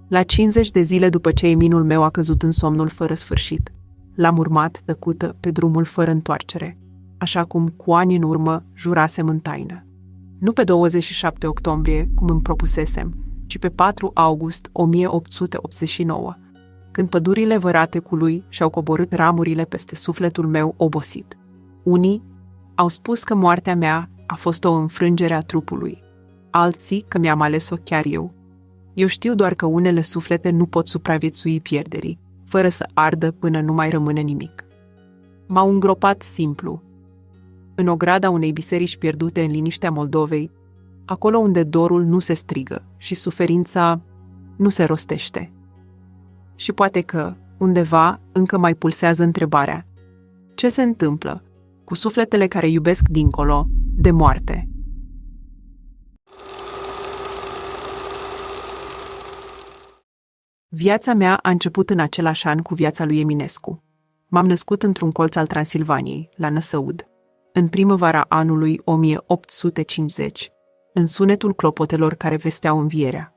La 50 de zile după ce Eminul meu a căzut în somnul fără sfârșit, l-am urmat, tăcută, pe drumul fără întoarcere, așa cum cu ani în urmă jurasem în taină. Nu pe 27 octombrie, cum îmi propusesem, ci pe 4 august 1889, când pădurile vărate cu lui și-au coborât ramurile peste sufletul meu obosit. Unii au spus că moartea mea a fost o înfrângere a trupului, alții că mi-am ales-o chiar eu. Eu știu doar că unele suflete nu pot supraviețui pierderii, fără să ardă până nu mai rămâne nimic. M-au îngropat simplu, în ograda unei biserici pierdute în liniștea Moldovei, acolo unde dorul nu se strigă și suferința nu se rostește. Și poate că, undeva, încă mai pulsează întrebarea: ce se întâmplă cu sufletele care iubesc dincolo de moarte? Viața mea a început în același an cu viața lui Eminescu. M-am născut într-un colț al Transilvaniei, la Năsăud, în primăvara anului 1850, în sunetul clopotelor care vesteau învierea.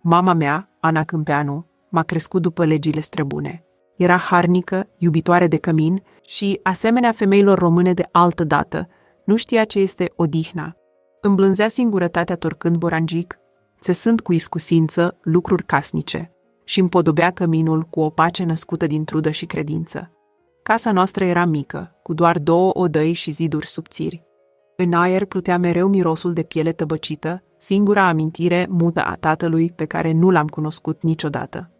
Mama mea, Ana Câmpeanu, m-a crescut după legile străbune. Era harnică, iubitoare de cămin și, asemenea femeilor române de altă dată, nu știa ce este odihna. Îmblânzea singurătatea torcând borangic, țesând cu iscusință lucruri casnice și împodobea căminul cu o pace născută din trudă și credință. Casa noastră era mică, cu doar 2 odăi și ziduri subțiri. În aer plutea mereu mirosul de piele tăbăcită, singura amintire mută a tatălui pe care nu l-am cunoscut niciodată.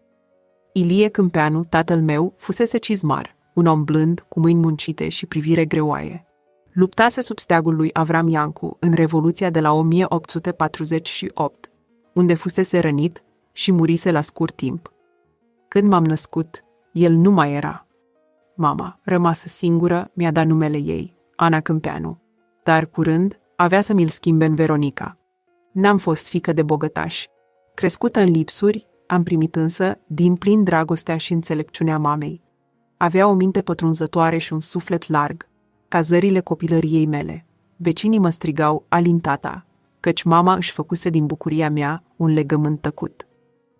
Ilie Câmpeanu, tatăl meu, fusese cizmar, un om blând, cu mâini muncite și privire greoaie. Luptase sub steagul lui Avram Iancu în Revoluția de la 1848, unde fusese rănit și murise la scurt timp. Când m-am născut, el nu mai era. Mama, rămasă singură, mi-a dat numele ei, Ana Câmpeanu, dar curând avea să mi-l schimbe în Veronica. N-am fost fiică de bogătași. Crescută în lipsuri, am primit însă din plin dragostea și înțelepciunea mamei. Avea o minte pătrunzătoare și un suflet larg, ca zările copilăriei mele. Vecinii mă strigau Alin tata, căci mama își făcuse din bucuria mea un legământ tăcut.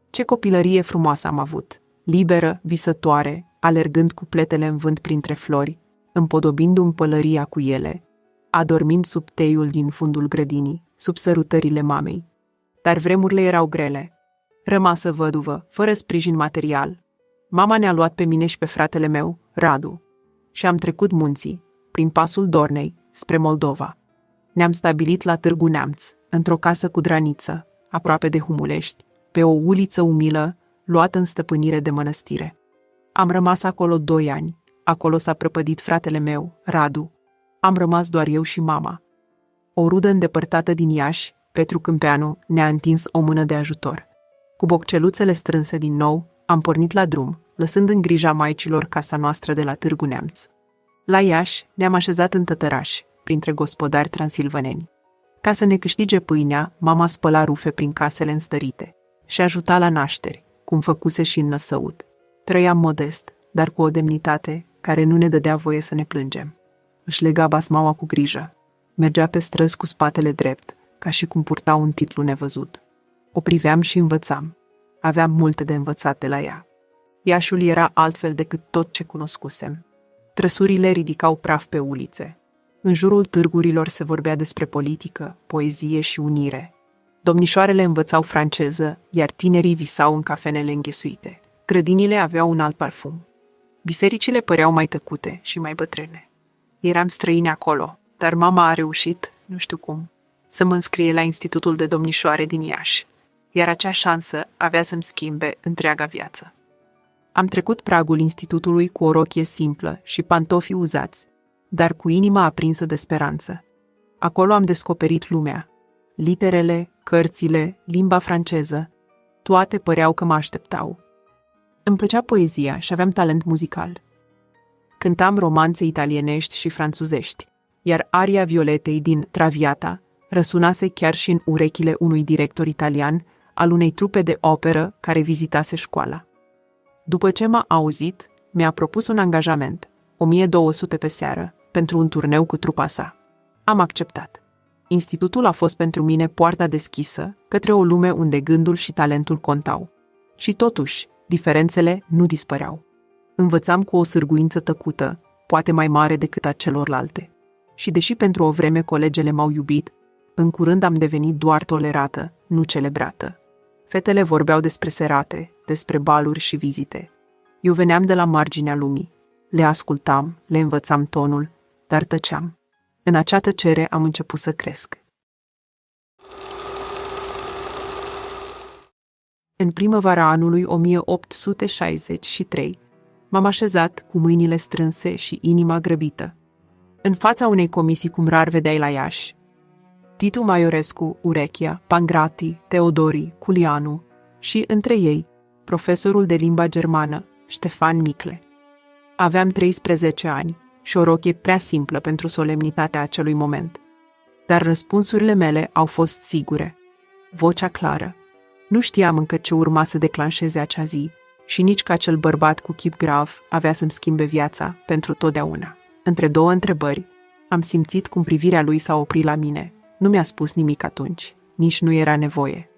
Ce copilărie frumoasă am avut, liberă, visătoare, alergând cu pletele în vânt printre flori, împodobindu-mi pălăria cu ele, adormind sub teiul din fundul grădinii, sub sărutările mamei. Dar vremurile erau grele. Rămasă văduvă, fără sprijin material, mama ne-a luat pe mine și pe fratele meu, Radu, și am trecut munții, prin pasul Dornei, spre Moldova. Ne-am stabilit la Târgu Neamț, într-o casă cu draniță, aproape de Humulești, pe o uliță umilă, luată în stăpânire de mănăstire. Am rămas acolo 2 ani. Acolo s-a prăpădit fratele meu, Radu. Am rămas doar eu și mama. O rudă îndepărtată din Iași, Petru Câmpeanu, ne-a întins o mână de ajutor. Cu bocceluțele strânse din nou, am pornit la drum, lăsând în grija maicilor casa noastră de la Târgu Neamț. La Iași ne-am așezat în tătăraș, printre gospodari transilvaneni. Ca să ne câștige pâinea, mama spăla rufe prin casele înstărite și ajuta la nașteri, cum făcuse și în Năsăud. Trăiam modest, dar cu o demnitate care nu ne dădea voie să ne plângem. Își lega basmaua cu grijă. Mergea pe străzi cu spatele drept, ca și cum purta un titlu nevăzut. O priveam și învățam. Aveam multe de învățat de la ea. Iașul era altfel decât tot ce cunoscusem. Trăsurile ridicau praf pe ulițe. În jurul târgurilor se vorbea despre politică, poezie și unire. Domnișoarele învățau franceză, iar tinerii visau în cafenele înghesuite. Grădinile aveau un alt parfum. Bisericile păreau mai tăcute și mai bătrâne. Eram străini acolo, dar mama a reușit, nu știu cum, să mă înscrie la Institutul de Domnișoare din Iași, iar acea șansă avea să-mi schimbe întreaga viață. Am trecut pragul institutului cu o rochie simplă și pantofii uzați, dar cu inima aprinsă de speranță. Acolo am descoperit lumea. Literele, cărțile, limba franceză, toate păreau că mă așteptau. Îmi plăcea poezia și aveam talent muzical. Cântam romanțe italienești și franțuzești, iar aria Violetei din Traviata răsunase chiar și în urechile unui director italian al unei trupe de operă care vizitase școala. După ce m-a auzit, mi-a propus un angajament, 1200 pe seară, pentru un turneu cu trupa sa. Am acceptat. Institutul a fost pentru mine poarta deschisă către o lume unde gândul și talentul contau. Și totuși, diferențele nu dispăreau. Învățam cu o sârguință tăcută, poate mai mare decât a celorlalte. Și deși pentru o vreme colegele m-au iubit, în curând am devenit doar tolerată, nu celebrată. Fetele vorbeau despre serate, despre baluri și vizite. Eu veneam de la marginea lumii. Le ascultam, le învățam tonul, dar tăceam. În acea tăcere am început să cresc. În primăvara anului 1863, m-am așezat cu mâinile strânse și inima grăbită, în fața unei comisii cum rar vedeai la Iași. Titu Maiorescu, Urechia, Pangrati, Teodori, Culianu și, între ei, profesorul de limba germană, Ștefan Micle. Aveam 13 ani și o rochie prea simplă pentru solemnitatea acelui moment. Dar răspunsurile mele au fost sigure. Vocea clară. Nu știam încă ce urma să declanșeze acea zi și nici că acel bărbat cu chip grav avea să-mi schimbe viața pentru totdeauna. Între două întrebări, am simțit cum privirea lui s-a oprit la mine. Nu mi-a spus nimic atunci, nici nu era nevoie.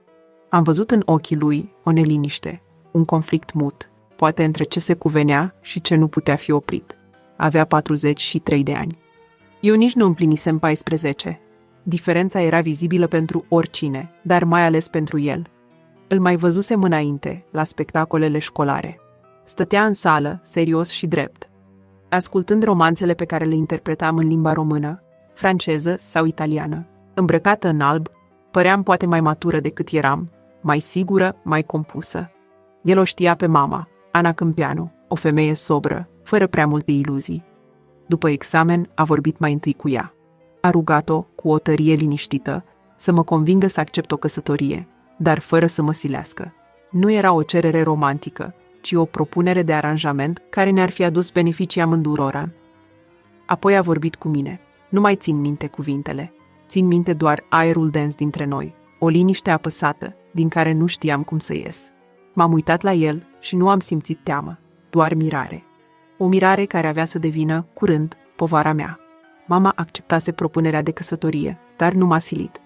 Am văzut în ochii lui o neliniște, un conflict mut, poate între ce se cuvenea și ce nu putea fi oprit. Avea 43 de ani. Eu nici nu împlinisem 14. Diferența era vizibilă pentru oricine, dar mai ales pentru el. Îl mai văzusem înainte, la spectacolele școlare. Stătea în sală, serios și drept, ascultând romanțele pe care le interpretam în limba română, franceză sau italiană. Îmbrăcată în alb, păream poate mai matură decât eram, mai sigură, mai compusă. El o știa pe mama, Ana Câmpianu, o femeie sobră, fără prea multe iluzii. După examen, a vorbit mai întâi cu ea. A rugat-o, cu o tărie liniștită, să mă convingă să accept o căsătorie, dar fără să mă silească. Nu era o cerere romantică, ci o propunere de aranjament care ne-ar fi adus beneficii amândurora. Apoi a vorbit cu mine. Nu mai țin minte cuvintele. Țin minte doar aerul dens dintre noi, o liniște apăsată, din care nu știam cum să ies. M-am uitat la el și nu am simțit teamă, doar mirare. O mirare care avea să devină, curând, povara mea. Mama acceptase propunerea de căsătorie, dar nu m-a silit.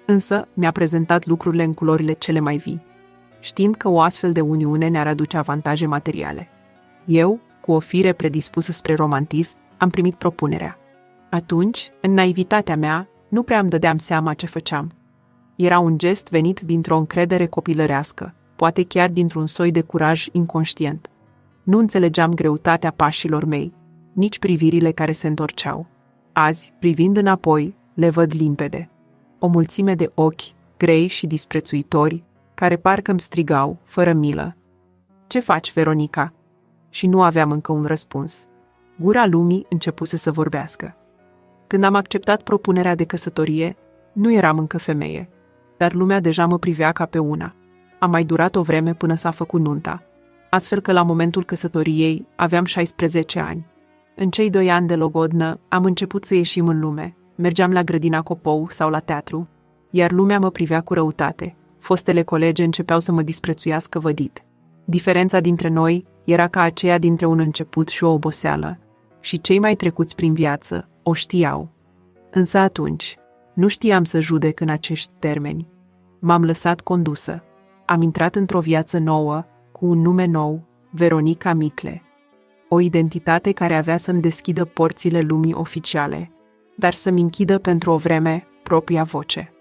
Însă mi-a prezentat lucrurile în culorile cele mai vii, știind că o astfel de uniune ne-ar aduce avantaje materiale. Eu, cu o fire predispusă spre romantism, am primit propunerea. Atunci, în naivitatea mea, nu prea îmi dădeam seama ce făceam. Era un gest venit dintr-o încredere copilărească, poate chiar dintr-un soi de curaj inconștient. Nu înțelegeam greutatea pașilor mei, nici privirile care se întorceau. Azi, privind înapoi, le văd limpede. O mulțime de ochi, grei și disprețuitori, care parcă îmi strigau, fără milă. „Ce faci, Veronica?” Și nu aveam încă un răspuns. Gura lumii începuse să vorbească. Când am acceptat propunerea de căsătorie, nu eram încă femeie, dar lumea deja mă privea ca pe una. A mai durat o vreme până s-a făcut nunta, astfel că la momentul căsătoriei aveam 16 ani. În cei 2 ani de logodnă am început să ieșim în lume, mergeam la grădina Copou sau la teatru, iar lumea mă privea cu răutate. Fostele colege începeau să mă disprețuiască vădit. Diferența dintre noi era ca aceea dintre un început și o oboseală, și cei mai trecuți prin viață o știau. Însă atunci, nu știam să judec în acești termeni. M-am lăsat condusă. Am intrat într-o viață nouă, cu un nume nou, Veronica Micle. O identitate care avea să-mi deschidă porțile lumii oficiale, dar să-mi închidă pentru o vreme propria voce.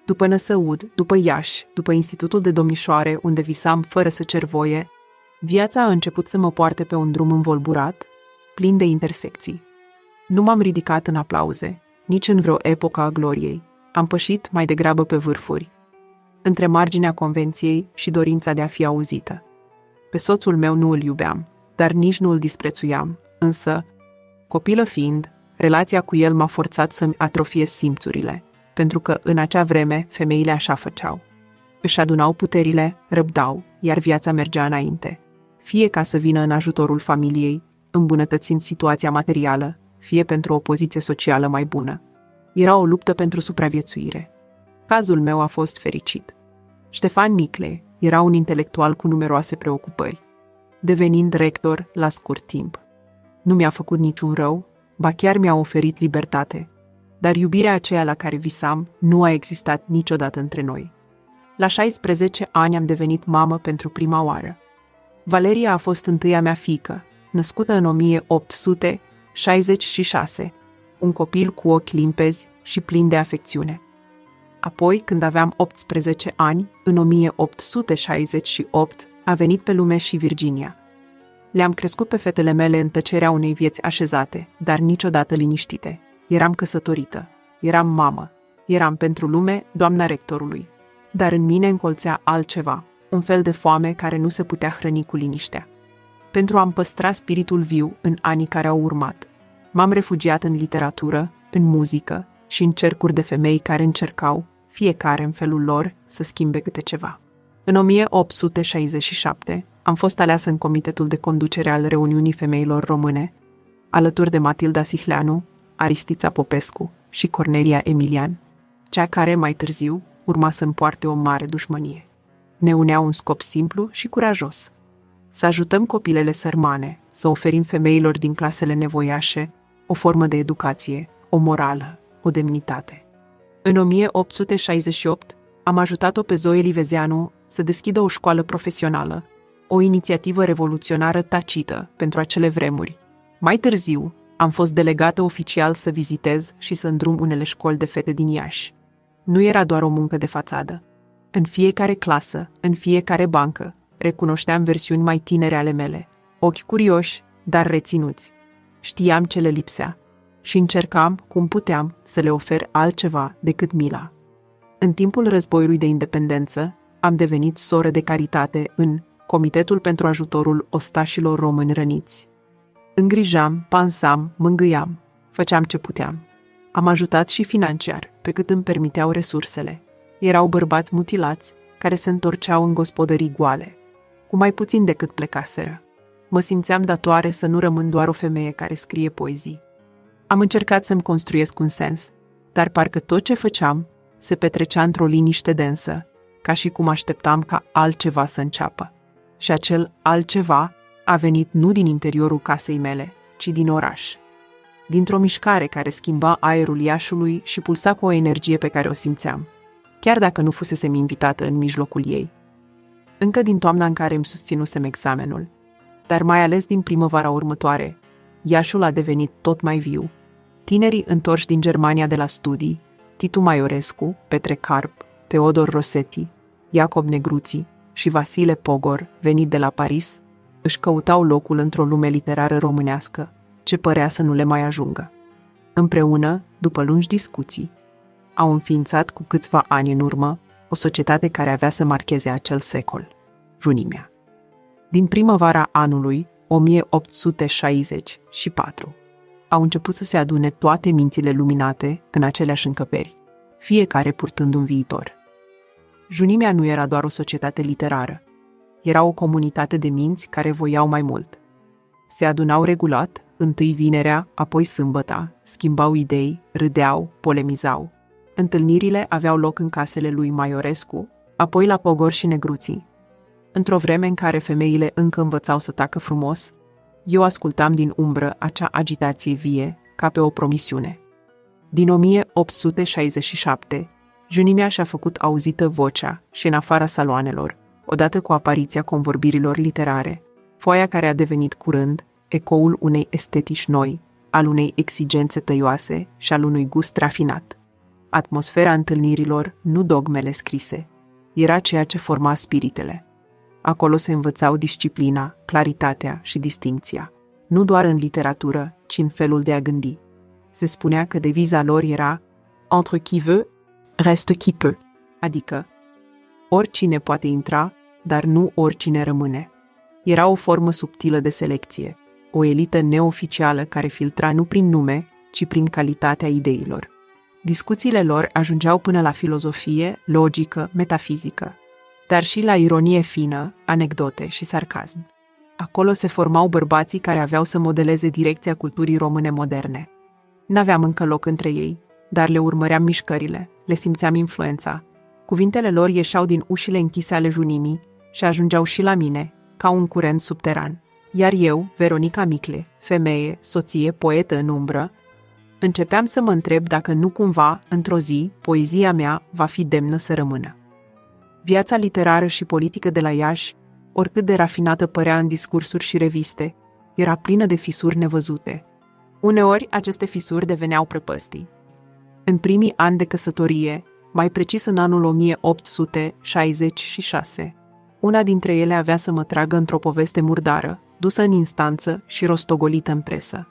După Năsăud, după Iași, după Institutul de Domnișoare, unde visam fără să cer voie, viața a început să mă poarte pe un drum învolburat, plin de intersecții. Nu m-am ridicat în aplauze, nici în vreo epocă a gloriei. Am pășit mai degrabă pe vârfuri, între marginea convenției și dorința de a fi auzită. Pe soțul meu nu îl iubeam, dar nici nu îl disprețuiam, însă, copilă fiind, relația cu el m-a forțat să-mi atrofiez simțurile, pentru că în acea vreme femeile așa făceau. Își adunau puterile, răbdau, iar viața mergea înainte, fie ca să vină în ajutorul familiei, îmbunătățind situația materială, fie pentru o poziție socială mai bună. Era o luptă pentru supraviețuire. Cazul meu a fost fericit. Ștefan Micle era un intelectual cu numeroase preocupări, devenind rector la scurt timp. Nu mi-a făcut niciun rău, ba chiar mi-a oferit libertate, dar iubirea aceea la care visam nu a existat niciodată între noi. La 16 ani am devenit mamă pentru prima oară. Valeria a fost întâia mea fiică, născută în 1866, un copil cu ochi limpezi și plin de afecțiune. Apoi, când aveam 18 ani, în 1868, a venit pe lume și Virginia. Le-am crescut pe fetele mele în tăcerea unei vieți așezate, dar niciodată liniștite. Eram căsătorită, eram mamă, eram pentru lume doamna rectorului. Dar în mine încolțea altceva, un fel de foame care nu se putea hrăni cu liniștea. Pentru a-mi păstra spiritul viu în anii care au urmat, m-am refugiat în literatură, în muzică și în cercuri de femei care încercau, fiecare în felul lor, să schimbe câte ceva. În 1867 am fost aleasă în comitetul de conducere al Reuniunii Femeilor Române, alături de Matilda Sihleanu, Aristița Popescu și Cornelia Emilian, cea care, mai târziu, urma să-mi poarte o mare dușmănie. Ne unea un scop simplu și curajos: să ajutăm copilele sărmane, să oferim femeilor din clasele nevoiașe o formă de educație, o morală, o demnitate. În 1868 am ajutat-o pe Zoe Livezeanu să deschidă o școală profesională, o inițiativă revoluționară tacită pentru acele vremuri. Mai târziu, am fost delegată oficial să vizitez și să îndrum unele școli de fete din Iași. Nu era doar o muncă de fațadă. În fiecare clasă, în fiecare bancă, recunoșteam versiuni mai tinere ale mele, ochi curioși, dar reținuți. Știam ce le lipsea și încercam, cum puteam, să le ofer altceva decât mila. În timpul războiului de independență, am devenit soră de caritate în Comitetul pentru ajutorul ostașilor români răniți. Îngrijam, pansam, mângâiam, făceam ce puteam. Am ajutat și financiar, pe cât îmi permiteau resursele. Erau bărbați mutilați, care se întorceau în gospodării goale, cu mai puțin decât plecaseră. Mă simțeam datoare să nu rămân doar o femeie care scrie poezii. Am încercat să-mi construiesc un sens, dar parcă tot ce făceam se petrecea într-o liniște densă, ca și cum așteptam ca altceva să înceapă. Și acel altceva a venit nu din interiorul casei mele, ci din oraș. Dintr-o mișcare care schimba aerul Iașului și pulsa cu o energie pe care o simțeam, chiar dacă nu fusesem invitată în mijlocul ei. Încă din toamna în care îmi susținusem examenul, dar mai ales din primăvara următoare, Iașul a devenit tot mai viu. Tinerii întorși din Germania de la studii, Titu Maiorescu, Petre Carp, Teodor Rosetti, Iacob Negruții și Vasile Pogor, venit de la Paris, își căutau locul într-o lume literară românească, ce părea să nu le mai ajungă. Împreună, după lungi discuții, au înființat cu câțiva ani în urmă o societate care avea să marcheze acel secol, Junimea. Din primăvara anului 1864 au început să se adune toate mințile luminate în aceleași încăperi, fiecare purtând un viitor. Junimea nu era doar o societate literară, era o comunitate de minți care voiau mai mult. Se adunau regulat, întâi vinerea, apoi sâmbăta, schimbau idei, râdeau, polemizau. Întâlnirile aveau loc în casele lui Maiorescu, apoi la Pogor și Negruții. Într-o vreme în care femeile încă învățau să tacă frumos, eu ascultam din umbră acea agitație vie, ca pe o promisiune. Din 1867, Junimea și-a făcut auzită vocea și în afara saloanelor, odată cu apariția convorbirilor literare, foaia care a devenit curând ecoul unei estetici noi, al unei exigențe tăioase și al unui gust rafinat. Atmosfera întâlnirilor, nu dogmele scrise, era ceea ce forma spiritele. Acolo se învățau disciplina, claritatea și distincția, nu doar în literatură, ci în felul de a gândi. Se spunea că deviza lor era "Entre qui veut, reste qui peut", adică oricine poate intra, dar nu oricine rămâne. Era o formă subtilă de selecție, o elită neoficială care filtra nu prin nume, ci prin calitatea ideilor. Discuțiile lor ajungeau până la filozofie, logică, metafizică, dar și la ironie fină, anecdote și sarcasm. Acolo se formau bărbații care aveau să modeleze direcția culturii române moderne. N-aveam încă loc între ei, dar le urmăream mișcările, le simțeam influența. Cuvintele lor ieșeau din ușile închise ale Junimii și ajungeau și la mine, ca un curent subteran. Iar eu, Veronica Micle, femeie, soție, poetă în umbră, începeam să mă întreb dacă nu cumva, într-o zi, poezia mea va fi demnă să rămână. Viața literară și politică de la Iași, oricât de rafinată părea în discursuri și reviste, era plină de fisuri nevăzute. Uneori, aceste fisuri deveneau prăpăstii. În primii ani de căsătorie, mai precis în anul 1866, una dintre ele avea să mă tragă într-o poveste murdară, dusă în instanță și rostogolită în presă.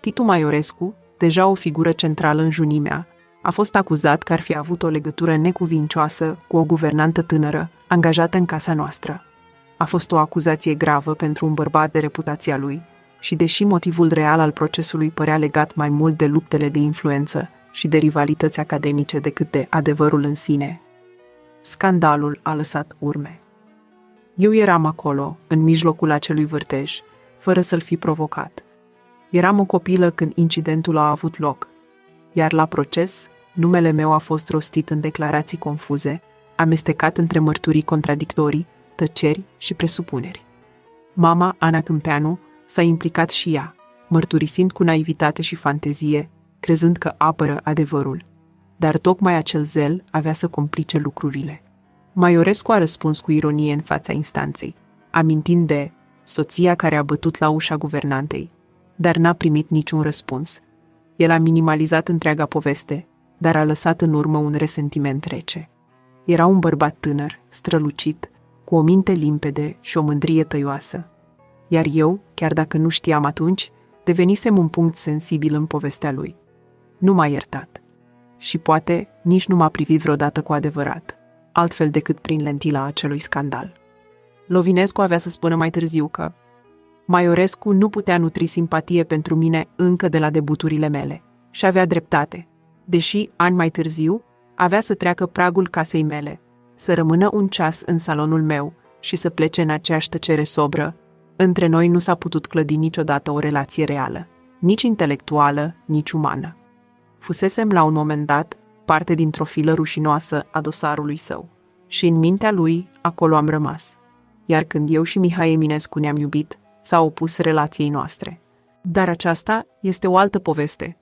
Titu Maiorescu, deja o figură centrală în Junimea, a fost acuzat că ar fi avut o legătură necuvincioasă cu o guvernantă tânără, angajată în casa noastră. A fost o acuzație gravă pentru un bărbat de reputația lui și deși motivul real al procesului părea legat mai mult de luptele de influență și de rivalități academice decât de adevărul în sine, scandalul a lăsat urme. Eu eram acolo, în mijlocul acelui vârtej, fără să-l fi provocat. Eram o copilă când incidentul a avut loc, iar la proces, numele meu a fost rostit în declarații confuze, amestecat între mărturii contradictorii, tăceri și presupuneri. Mama, Ana Câmpeanu, s-a implicat și ea, mărturisind cu naivitate și fantezie, crezând că apără adevărul. Dar tocmai acel zel avea să complice lucrurile. Maiorescu a răspuns cu ironie în fața instanței, amintind de soția care a bătut la ușa guvernantei, dar n-a primit niciun răspuns. El a minimalizat întreaga poveste, dar a lăsat în urmă un resentiment rece. Era un bărbat tânăr, strălucit, cu o minte limpede și o mândrie tăioasă. Iar eu, chiar dacă nu știam atunci, devenisem un punct sensibil în povestea lui. Nu m-a iertat. Și poate nici nu m-a privit vreodată cu adevărat, altfel decât prin lentila acelui scandal. Lovinescu avea să spună mai târziu că Maiorescu nu putea nutri simpatie pentru mine încă de la debuturile mele și avea dreptate, deși, ani mai târziu, avea să treacă pragul casei mele, să rămână un ceas în salonul meu și să plece în aceeași tăcere sobră. Între noi nu s-a putut clădi niciodată o relație reală, nici intelectuală, nici umană. Fusesem la un moment dat parte dintr-o filă rușinoasă a dosarului său și în mintea lui acolo am rămas. Iar când eu și Mihai Eminescu ne-am iubit, s-a opus relației noastre. Dar aceasta este o altă poveste.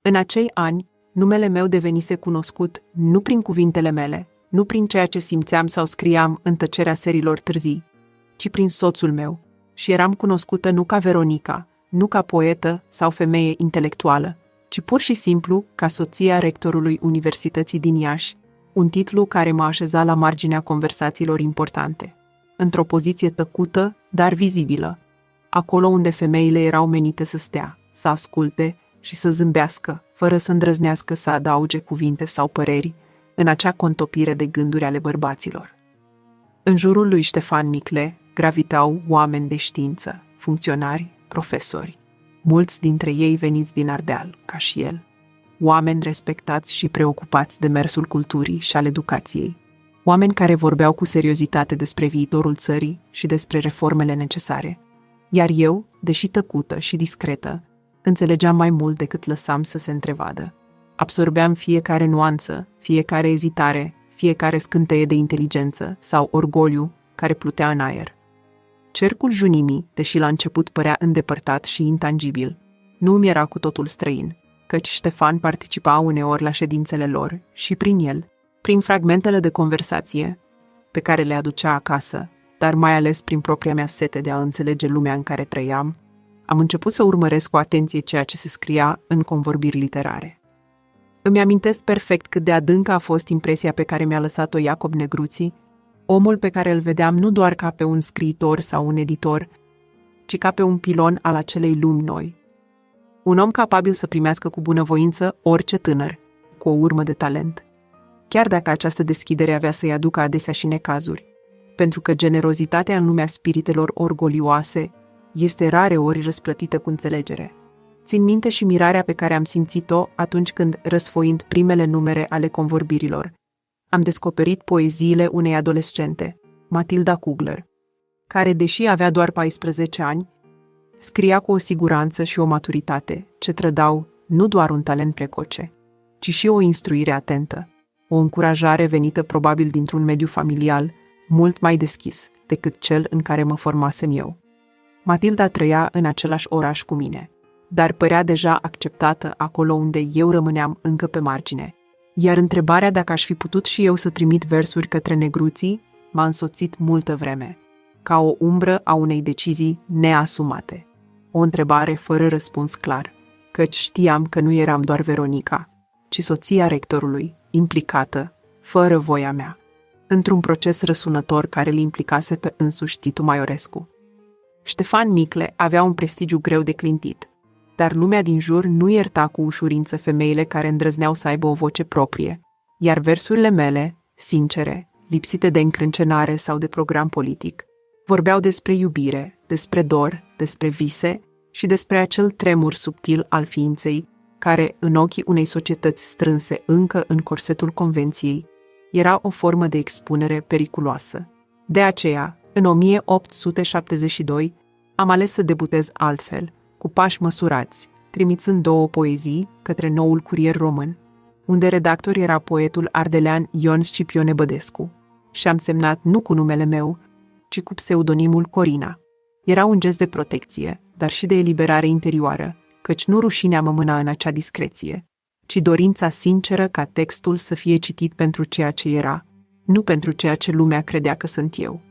În acei ani, numele meu devenise cunoscut nu prin cuvintele mele, nu prin ceea ce simțeam sau scriam în tăcerea serilor târzii, ci prin soțul meu. Și eram cunoscută nu ca Veronica, nu ca poetă sau femeie intelectuală, ci pur și simplu ca soția rectorului Universității din Iași, un titlu care m-a așezat la marginea conversațiilor importante, într-o poziție tăcută, dar vizibilă, acolo unde femeile erau menite să stea, să asculte și să zâmbească, fără să îndrăznească să adauge cuvinte sau păreri, în acea contopire de gânduri ale bărbaților. În jurul lui Ștefan Micle gravitau oameni de știință, funcționari, profesori, mulți dintre ei veniți din Ardeal, ca și el, oameni respectați și preocupați de mersul culturii și al educației, oameni care vorbeau cu seriozitate despre viitorul țării și despre reformele necesare. Iar eu, deși tăcută și discretă, înțelegeam mai mult decât lăsam să se întrevadă. Absorbeam fiecare nuanță, fiecare ezitare, fiecare scânteie de inteligență sau orgoliu care plutea în aer. Cercul Junimii, deși la început părea îndepărtat și intangibil, nu îmi era cu totul străin, căci Ștefan participa uneori la ședințele lor și prin el, prin fragmentele de conversație pe care le aducea acasă, dar mai ales prin propria mea sete de a înțelege lumea în care trăiam, am început să urmăresc cu atenție ceea ce se scria în convorbiri literare. Îmi amintesc perfect cât de adâncă a fost impresia pe care mi-a lăsat-o Iacob Negruții, omul pe care îl vedeam nu doar ca pe un scriitor sau un editor, ci ca pe un pilon al acelei lumi noi. Un om capabil să primească cu bunăvoință orice tânăr, cu o urmă de talent. Chiar dacă această deschidere avea să-i aducă adesea și necazuri, pentru că generozitatea în lumea spiritelor orgolioase este rareori răsplătită cu înțelegere. Țin minte și mirarea pe care am simțit-o atunci când, răsfoind primele numere ale convorbirilor, am descoperit poeziile unei adolescente, Matilda Kugler, care, deși avea doar 14 ani, scria cu o siguranță și o maturitate ce trădau nu doar un talent precoce, ci și o instruire atentă, o încurajare venită probabil dintr-un mediu familial mult mai deschis decât cel în care mă formasem eu. Matilda trăia în același oraș cu mine, dar părea deja acceptată acolo unde eu rămâneam încă pe margine. Iar întrebarea dacă aș fi putut și eu să trimit versuri către negruții m-a însoțit multă vreme, ca o umbră a unei decizii neasumate. O întrebare fără răspuns clar, căci știam că nu eram doar Veronica, ci soția rectorului, implicată, fără voia mea, într-un proces răsunător care îl implicase pe însuși Titu Maiorescu. Ștefan Micle avea un prestigiu greu de clintit, dar lumea din jur nu ierta cu ușurință femeile care îndrăzneau să aibă o voce proprie, iar versurile mele, sincere, lipsite de încrâncenare sau de program politic, vorbeau despre iubire, despre dor, despre vise și despre acel tremur subtil al ființei, care, în ochii unei societăți strânse încă în corsetul convenției, era o formă de expunere periculoasă. De aceea, în 1872, am ales să debutez altfel, cu pași măsurați, trimițând 2 poezii către Noul Curier Român, unde redactor era poetul ardelean Ion Scipione Bădescu, și am semnat nu cu numele meu, ci cu pseudonimul Corina. Era un gest de protecție, dar și de eliberare interioară, căci nu rușinea mă mâna în acea discreție, ci dorința sinceră ca textul să fie citit pentru ceea ce era, nu pentru ceea ce lumea credea că sunt eu.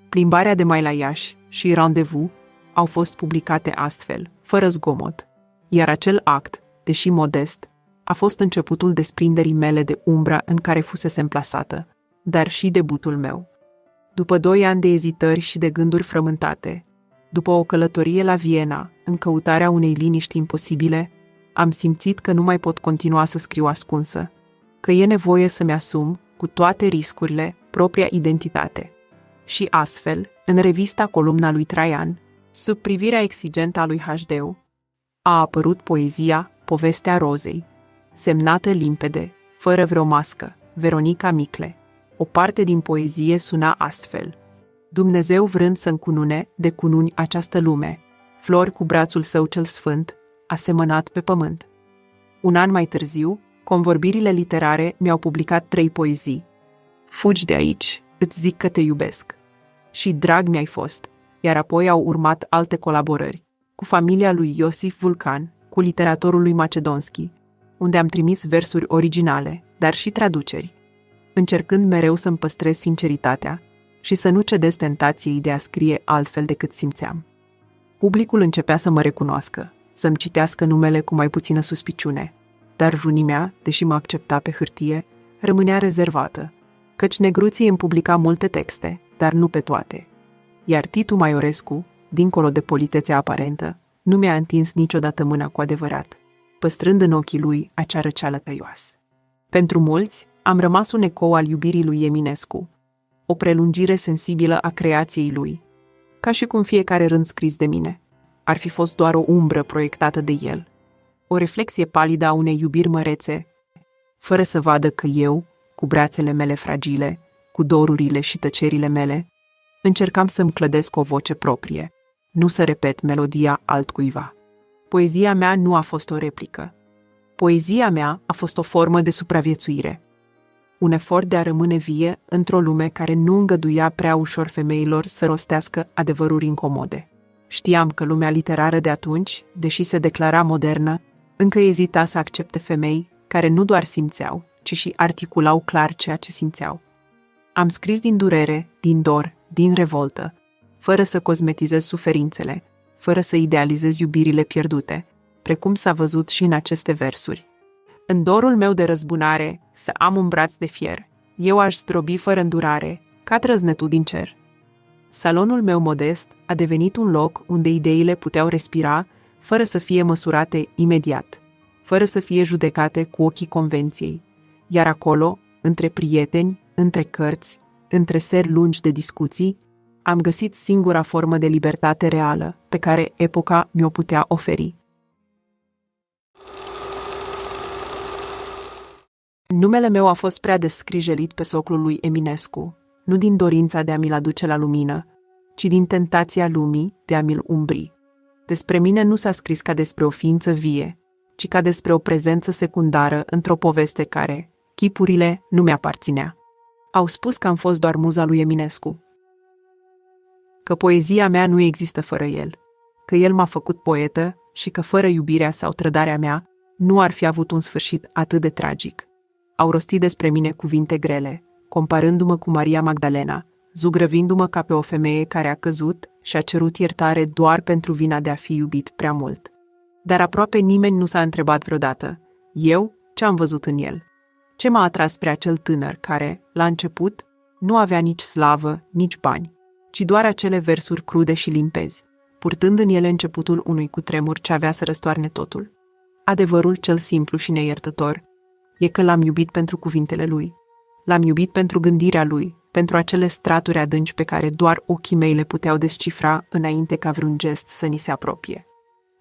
Plimbarea de mai la Iași și Randevu au fost publicate astfel, fără zgomot, iar acel act, deși modest, a fost începutul desprinderii mele de umbra în care fusese plasată, dar și debutul meu. După 2 ani de ezitări și de gânduri frământate, după o călătorie la Viena, în căutarea unei liniști imposibile, am simțit că nu mai pot continua să scriu ascunsă, că e nevoie să-mi asum, cu toate riscurile, propria identitate. Și astfel, în revista Columna lui Traian, sub privirea exigentă a lui H.D.U., a apărut poezia Povestea Rozei, semnată limpede, fără vreo mască, Veronica Micle. O parte din poezie suna astfel: Dumnezeu vrând să încunune de cununi această lume, flori cu brațul său cel sfânt, a semănat pe pământ. Un an mai târziu, Convorbirile literare mi-au publicat 3 poezii. Fugi de aici, îți zic că te iubesc. Și Drag mi-ai fost, iar apoi au urmat alte colaborări, cu familia lui Iosif Vulcan, cu literatorul lui Macedonski, unde am trimis versuri originale, dar și traduceri, încercând mereu să-mi păstrez sinceritatea și să nu cedez tentației de a scrie altfel decât simțeam. Publicul începea să mă recunoască, să-mi citească numele cu mai puțină suspiciune, dar junimea, deși mă accepta pe hârtie, rămânea rezervată, căci negruții îmi publica multe texte, dar nu pe toate. Iar Titu Maiorescu, dincolo de politețea aparentă, nu mi-a întins niciodată mâna cu adevărat, păstrând în ochii lui acea răceală tăioasă. Pentru mulți, am rămas un ecou al iubirii lui Eminescu, o prelungire sensibilă a creației lui, ca și cum fiecare rând scris de mine ar fi fost doar o umbră proiectată de el, o reflexie palidă a unei iubiri mărețe, fără să vadă că eu, cu brațele mele fragile, cu dorurile și tăcerile mele, încercam să-mi clădesc o voce proprie, nu să repet melodia altcuiva. Poezia mea nu a fost o replică. Poezia mea a fost o formă de supraviețuire. Un efort de a rămâne vie într-o lume care nu îngăduia prea ușor femeilor să rostească adevăruri incomode. Știam că lumea literară de atunci, deși se declara modernă, încă ezita să accepte femei care nu doar simțeau, ci și articulau clar ceea ce simțeau. Am scris din durere, din dor, din revoltă, fără să cosmetizez suferințele, fără să idealizez iubirile pierdute, precum s-a văzut și în aceste versuri. În dorul meu de răzbunare, să am un braț de fier, eu aș zdrobi fără îndurare, ca trăznetul din cer. Salonul meu modest a devenit un loc unde ideile puteau respira fără să fie măsurate imediat, fără să fie judecate cu ochii convenției, iar acolo, între prieteni, între cărți, între seri lungi de discuții, am găsit singura formă de libertate reală pe care epoca mi-o putea oferi. Numele meu a fost prea descrijelit pe soclul lui Eminescu, nu din dorința de a mi-l aduce la lumină, ci din tentația lumii de a mi-l umbri. Despre mine nu s-a scris ca despre o ființă vie, ci ca despre o prezență secundară într-o poveste care, chipurile, nu mi-aparținea. Au spus că am fost doar muza lui Eminescu, că poezia mea nu există fără el, că el m-a făcut poetă și că fără iubirea sau trădarea mea nu ar fi avut un sfârșit atât de tragic. Au rostit despre mine cuvinte grele, comparându-mă cu Maria Magdalena, zugrăvindu-mă ca pe o femeie care a căzut și a cerut iertare doar pentru vina de a fi iubit prea mult. Dar aproape nimeni nu s-a întrebat vreodată: eu ce am văzut în el? Ce m-a atras spre acel tânăr care, la început, nu avea nici slavă, nici bani, ci doar acele versuri crude și limpezi, purtând în ele începutul unui cutremur ce avea să răstoarne totul? Adevărul cel simplu și neiertător e că l-am iubit pentru cuvintele lui. L-am iubit pentru gândirea lui, pentru acele straturi adânci pe care doar ochii mei le puteau descifra înainte ca vreun gest să ni se apropie.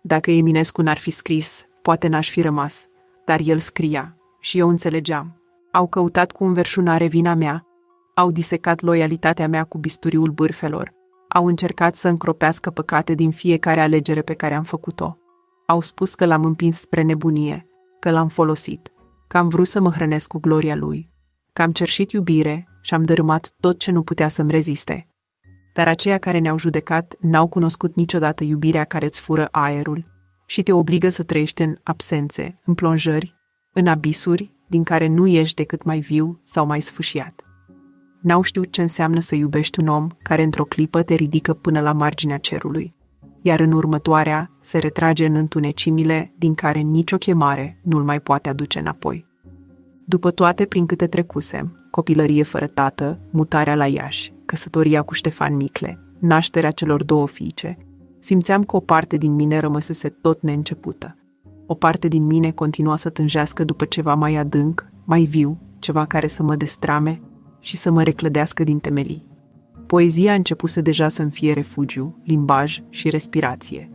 Dacă Eminescu n-ar fi scris, poate n-aș fi rămas, dar el scria și eu înțelegeam. Au căutat cu înverșunare vina mea, au disecat loialitatea mea cu bisturiul bârfelor, au încercat să încropească păcate din fiecare alegere pe care am făcut-o. Au spus că l-am împins spre nebunie, că l-am folosit, că am vrut să mă hrănesc cu gloria lui, că am cerșit iubire și am dărâmat tot ce nu putea să-mi reziste. Dar aceia care ne-au judecat n-au cunoscut niciodată iubirea care îți fură aerul și te obligă să trăiești în absențe, în plonjări, în abisuri din care nu ieși decât mai viu sau mai sfâșiat. N-au știut ce înseamnă să iubești un om care într-o clipă te ridică până la marginea cerului, iar în următoarea se retrage în întunecimile din care nicio chemare nu-l mai poate aduce înapoi. După toate prin câte trecusem, copilărie fără tată, mutarea la Iași, căsătoria cu Ștefan Micle, nașterea celor 2 fiice, simțeam că o parte din mine rămăsese tot neîncepută. O parte din mine continua să tânjească după ceva mai adânc, mai viu, ceva care să mă destrame și să mă reclădească din temelii. Poezia începuse deja să-mi fie refugiu, limbaj și respirație,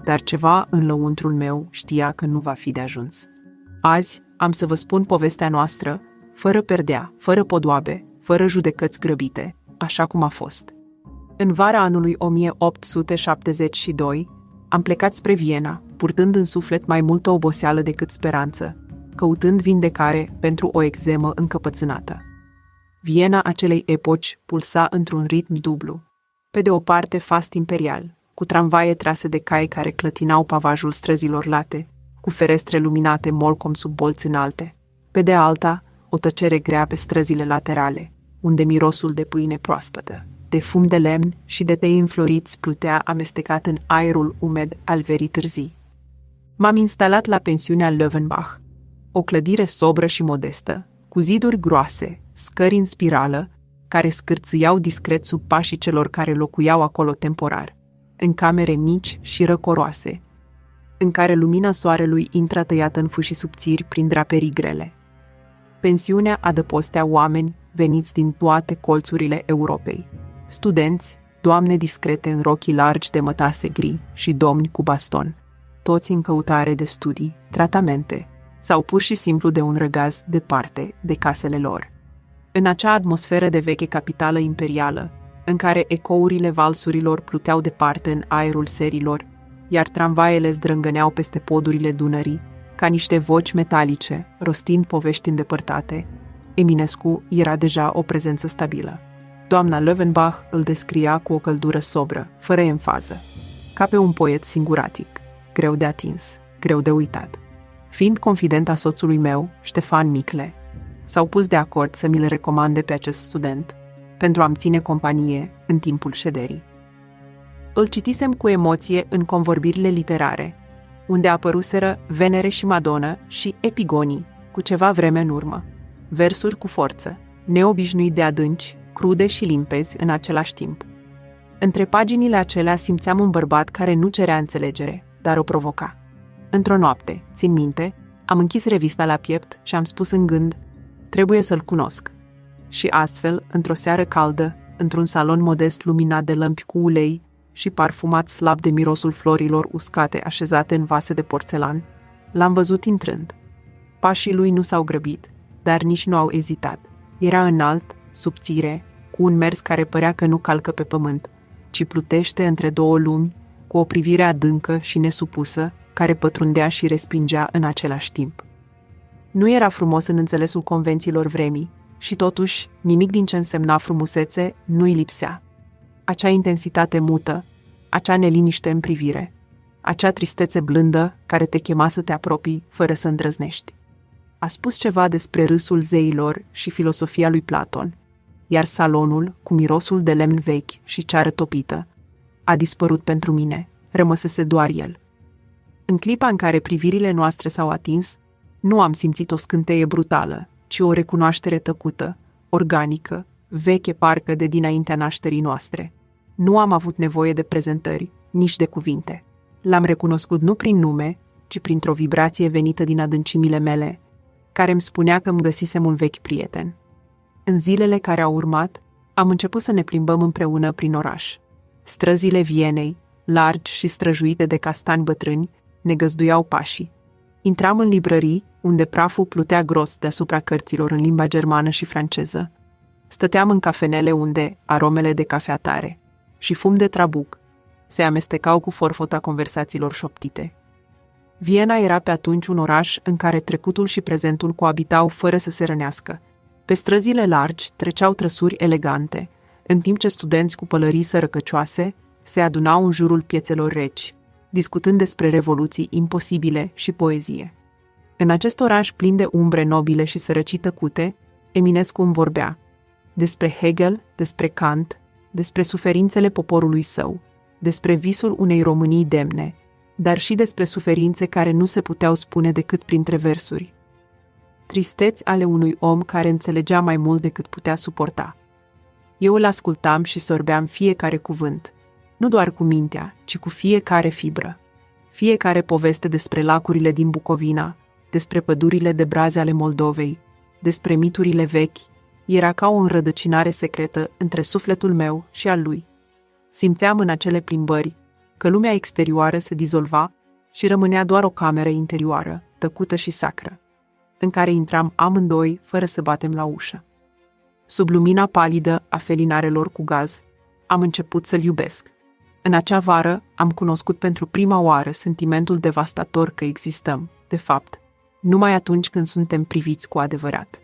dar ceva în lăuntrul meu știa că nu va fi de ajuns. Azi am să vă spun povestea noastră, fără perdea, fără podoabe, fără judecăți grăbite, așa cum a fost. În vara anului 1872, am plecat spre Viena, purtând în suflet mai multă oboseală decât speranță, căutând vindecare pentru o eczemă încăpățânată. Viena acelei epoci pulsa într-un ritm dublu. Pe de o parte fast imperial, cu tramvaie trase de cai care clătinau pavajul străzilor late, cu ferestre luminate molcom sub bolți înalte. Pe de alta, o tăcere grea pe străzile laterale, unde mirosul de pâine proaspătă, de fum de lemn și de tei înfloriți plutea amestecat în aerul umed al verii târzii. M-am instalat la pensiunea Löwenbach, o clădire sobră și modestă, cu ziduri groase, scări în spirală, care scârțâiau discret sub pașii celor care locuiau acolo temporar, în camere mici și răcoroase, în care lumina soarelui intra tăiată în fâșii subțiri prin draperii grele. Pensiunea adăpostea oameni veniți din toate colțurile Europei, studenți, doamne discrete în rochii largi de mătase gri și domni cu baston, toți în căutare de studii, tratamente sau pur și simplu de un răgaz departe de casele lor. În acea atmosferă de veche capitală imperială, în care ecourile valsurilor pluteau departe în aerul serilor, iar tramvaiele zdrângăneau peste podurile Dunării, ca niște voci metalice, rostind povești îndepărtate, Eminescu era deja o prezență stabilă. Doamna Löwenbach îl descria cu o căldură sobră, fără enfază, ca pe un poet singuratic, greu de atins, greu de uitat. Fiind confidenta soțului meu, Ștefan Micle, s-au pus de acord să mi-l recomande pe acest student, pentru a-mi ține companie în timpul șederii. Îl citisem cu emoție în convorbirile literare, unde apăruseră Venere și Madonă și Epigonii, cu ceva vreme în urmă. Versuri cu forță, neobișnuit de adânci, crude și limpezi în același timp. Între paginile acelea simțeam un bărbat care nu cerea înțelegere, dar o provoca. Într-o noapte, țin minte, am închis revista la piept și am spus în gând: trebuie să-l cunosc. Și astfel, într-o seară caldă, într-un salon modest luminat de lămpi cu ulei și parfumat slab de mirosul florilor uscate așezate în vase de porțelan, l-am văzut intrând. Pașii lui nu s-au grăbit, dar nici nu au ezitat. Era înalt, subțire, cu un mers care părea că nu calcă pe pământ, ci plutește între două lumi, cu o privire adâncă și nesupusă, care pătrundea și respingea în același timp. Nu era frumos în înțelesul convențiilor vremii, și totuși nimic din ce însemna frumusețe nu-i lipsea. Acea intensitate mută, acea neliniște în privire, acea tristețe blândă care te chema să te apropii fără să îndrăznești. A spus ceva despre râsul zeilor și filosofia lui Platon, iar salonul, cu mirosul de lemn vechi și ceară topită, a dispărut pentru mine, rămăsese doar el. În clipa în care privirile noastre s-au atins, nu am simțit o scânteie brutală, ci o recunoaștere tăcută, organică, veche parcă de dinaintea nașterii noastre. Nu am avut nevoie de prezentări, nici de cuvinte. L-am recunoscut nu prin nume, ci printr-o vibrație venită din adâncimile mele, care îmi spunea că îmi găsisem un vechi prieten. În zilele care au urmat, am început să ne plimbăm împreună prin oraș. Străzile Vienei, largi și străjuite de castani bătrâni, ne găzduiau pașii. Intram în librării, unde praful plutea gros deasupra cărților în limba germană și franceză. Stăteam în cafenele unde aromele de cafea tare și fum de trabuc se amestecau cu forfota conversațiilor șoptite. Viena era pe atunci un oraș în care trecutul și prezentul coabitau fără să se rănească. Pe străzile largi treceau trăsuri elegante, în timp ce studenți cu pălării sărăcăcioase se adunau în jurul piețelor reci, discutând despre revoluții imposibile și poezie. În acest oraș plin de umbre nobile și sărăcii tăcute, Eminescu îmi vorbea despre Hegel, despre Kant, despre suferințele poporului său, despre visul unei Românii demne, dar și despre suferințe care nu se puteau spune decât printre versuri. Tristeți ale unui om care înțelegea mai mult decât putea suporta. Eu îl ascultam și sorbeam fiecare cuvânt, nu doar cu mintea, ci cu fiecare fibră. Fiecare poveste despre lacurile din Bucovina, despre pădurile de braze ale Moldovei, despre miturile vechi, era ca o înrădăcinare secretă între sufletul meu și al lui. Simțeam în acele plimbări că lumea exterioară se dizolva și rămânea doar o cameră interioară, tăcută și sacră, în care intram amândoi fără să batem la ușă. Sub lumina palidă a felinarelor cu gaz, am început să-l iubesc. În acea vară am cunoscut pentru prima oară sentimentul devastator că existăm, de fapt, numai atunci când suntem priviți cu adevărat.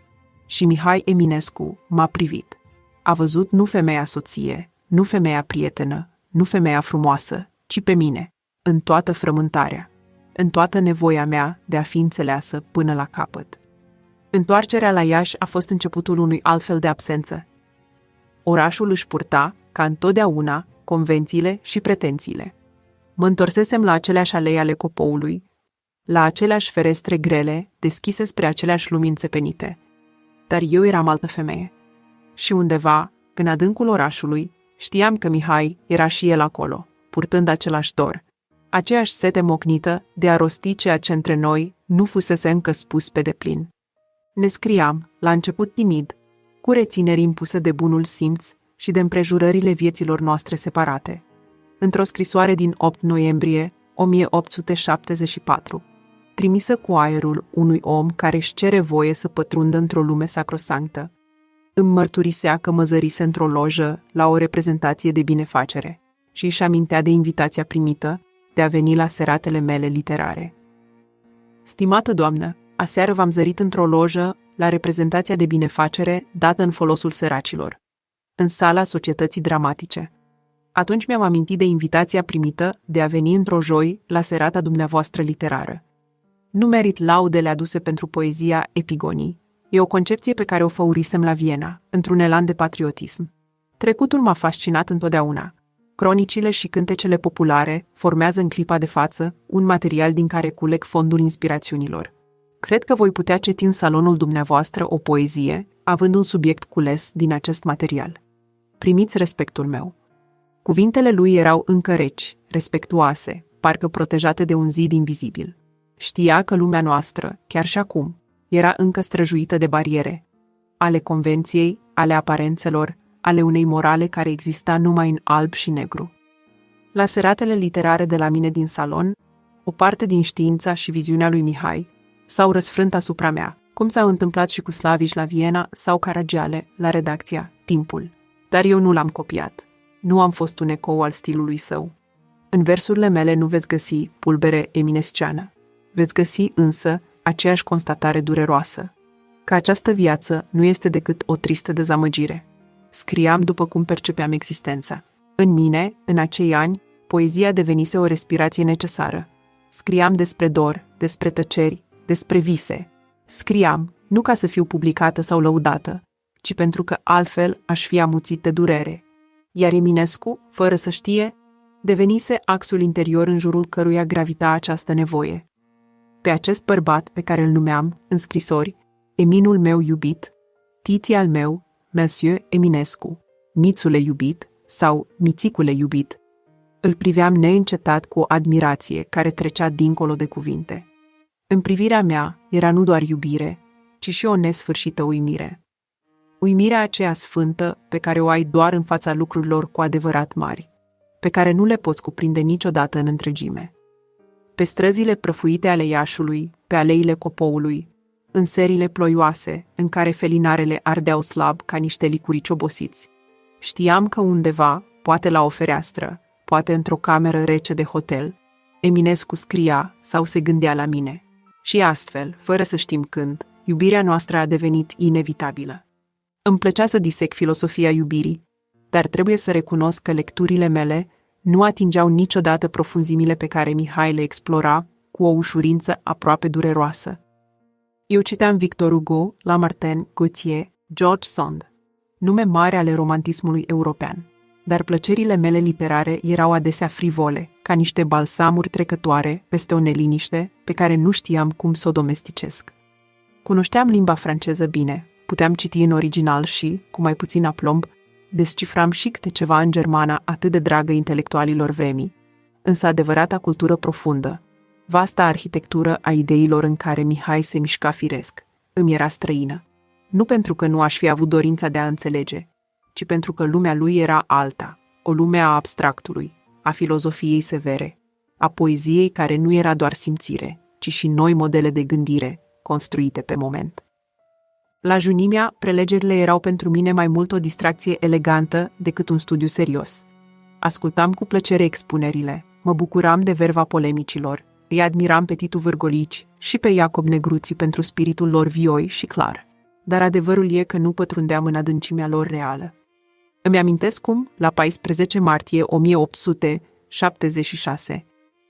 Și Mihai Eminescu m-a privit. A văzut nu femeia soție, nu femeia prietenă, nu femeia frumoasă, ci pe mine, în toată frământarea, în toată nevoia mea de a fi înțeleasă până la capăt. Întoarcerea la Iași a fost începutul unui altfel de absență. Orașul își purta, ca întotdeauna, convențiile și pretențiile. Mă întorsesem la aceleași alei ale Copoului, la aceleași ferestre grele, deschise spre aceleași lumini țepenite. Dar eu eram altă femeie. Și undeva, în adâncul orașului, știam că Mihai era și el acolo, purtând același dor, aceeași sete mocnită de a rosti ceea ce între noi nu fusese încă spus pe deplin. Ne scriam, la început timid, cu rețineri impuse de bunul simț și de împrejurările vieților noastre separate. Într-o scrisoare din 8 noiembrie 1874, trimisă cu aerul unui om care își cere voie să pătrundă într-o lume sacrosanctă, îmi mărturisea că măzărise într-o lojă la o reprezentație de binefacere și își amintea de invitația primită de a veni la seratele mele literare. Stimată doamnă, aseară v-am zărit într-o lojă la reprezentația de binefacere dată în folosul săracilor, în sala Societății Dramatice. Atunci mi-am amintit de invitația primită de a veni într-o joi la serata dumneavoastră literară. Nu merit laudele aduse pentru poezia Epigonii. E o concepție pe care o făurisem la Viena, într-un elan de patriotism. Trecutul m-a fascinat întotdeauna. Cronicile și cântecele populare formează în clipa de față un material din care culeg fondul inspirațiunilor. Cred că voi putea citi în salonul dumneavoastră o poezie, având un subiect cules din acest material. Primiți respectul meu. Cuvintele lui erau încă reci, respectuoase, parcă protejate de un zid invizibil. Știa că lumea noastră, chiar și acum, era încă străjuită de bariere, ale convenției, ale aparențelor, ale unei morale care exista numai în alb și negru. La seratele literare de la mine din salon, o parte din știința și viziunea lui Mihai s-au răsfrânt asupra mea, cum s-a întâmplat și cu Slavici la Viena sau Caragiale la redacția Timpul. Dar eu nu l-am copiat. Nu am fost un ecou al stilului său. În versurile mele nu veți găsi pulbere eminesceană. Veți găsi însă aceeași constatare dureroasă, că această viață nu este decât o tristă dezamăgire. Scriam după cum percepeam existența. În mine, în acei ani, poezia devenise o respirație necesară. Scriam despre dor, despre tăceri, despre vise, Scriam, nu ca să fiu publicată sau lăudată, ci pentru că altfel aș fi amuțit de durere. Iar Eminescu, fără să știe, devenise axul interior în jurul căruia gravita această nevoie. Pe acest bărbat pe care îl numeam, în scrisori, Eminul meu iubit, Titi al meu, Monsieur Eminescu, Mițule iubit sau Mițicule iubit, îl priveam neîncetat cu o admirație care trecea dincolo de cuvinte. În privirea mea era nu doar iubire, ci și o nesfârșită uimire. Uimirea aceea sfântă pe care o ai doar în fața lucrurilor cu adevărat mari, pe care nu le poți cuprinde niciodată în întregime. Pe străzile prăfuite ale Iașului, pe aleile Copoului, în serile ploioase, în care felinarele ardeau slab ca niște licurici obosiți, știam că undeva, poate la o fereastră, poate într-o cameră rece de hotel, Eminescu scria sau se gândea la mine. Și astfel, fără să știm când, iubirea noastră a devenit inevitabilă. Îmi plăcea să disec filosofia iubirii, dar trebuie să recunosc că lecturile mele nu atingeau niciodată profunzimile pe care Mihai le explora cu o ușurință aproape dureroasă. Eu citeam Victor Hugo, Lamartine, Gautier, George Sand, nume mari ale romantismului european, dar plăcerile mele literare erau adesea frivole, ca niște balsamuri trecătoare peste o neliniște pe care nu știam cum să o domesticesc. Cunoșteam limba franceză bine, puteam citi în original și, cu mai puțin aplomb, descifram și câte ceva în germana atât de dragă intelectualilor vremii, însă adevărata cultură profundă, vasta arhitectură a ideilor în care Mihai se mișca firesc, îmi era străină. Nu pentru că nu aș fi avut dorința de a înțelege, ci pentru că lumea lui era alta, o lume a abstractului, a filozofiei severe, a poeziei care nu era doar simțire, ci și noi modele de gândire, construite pe moment. La Junimea, prelegerile erau pentru mine mai mult o distracție elegantă decât un studiu serios. Ascultam cu plăcere expunerile, mă bucuram de verva polemicilor, îi admiram pe Titu Vârgolici și pe Iacob Negruții pentru spiritul lor vioi și clar. Dar adevărul e că nu pătrundeam în adâncimea lor reală. Îmi amintesc cum, la 14 martie 1876,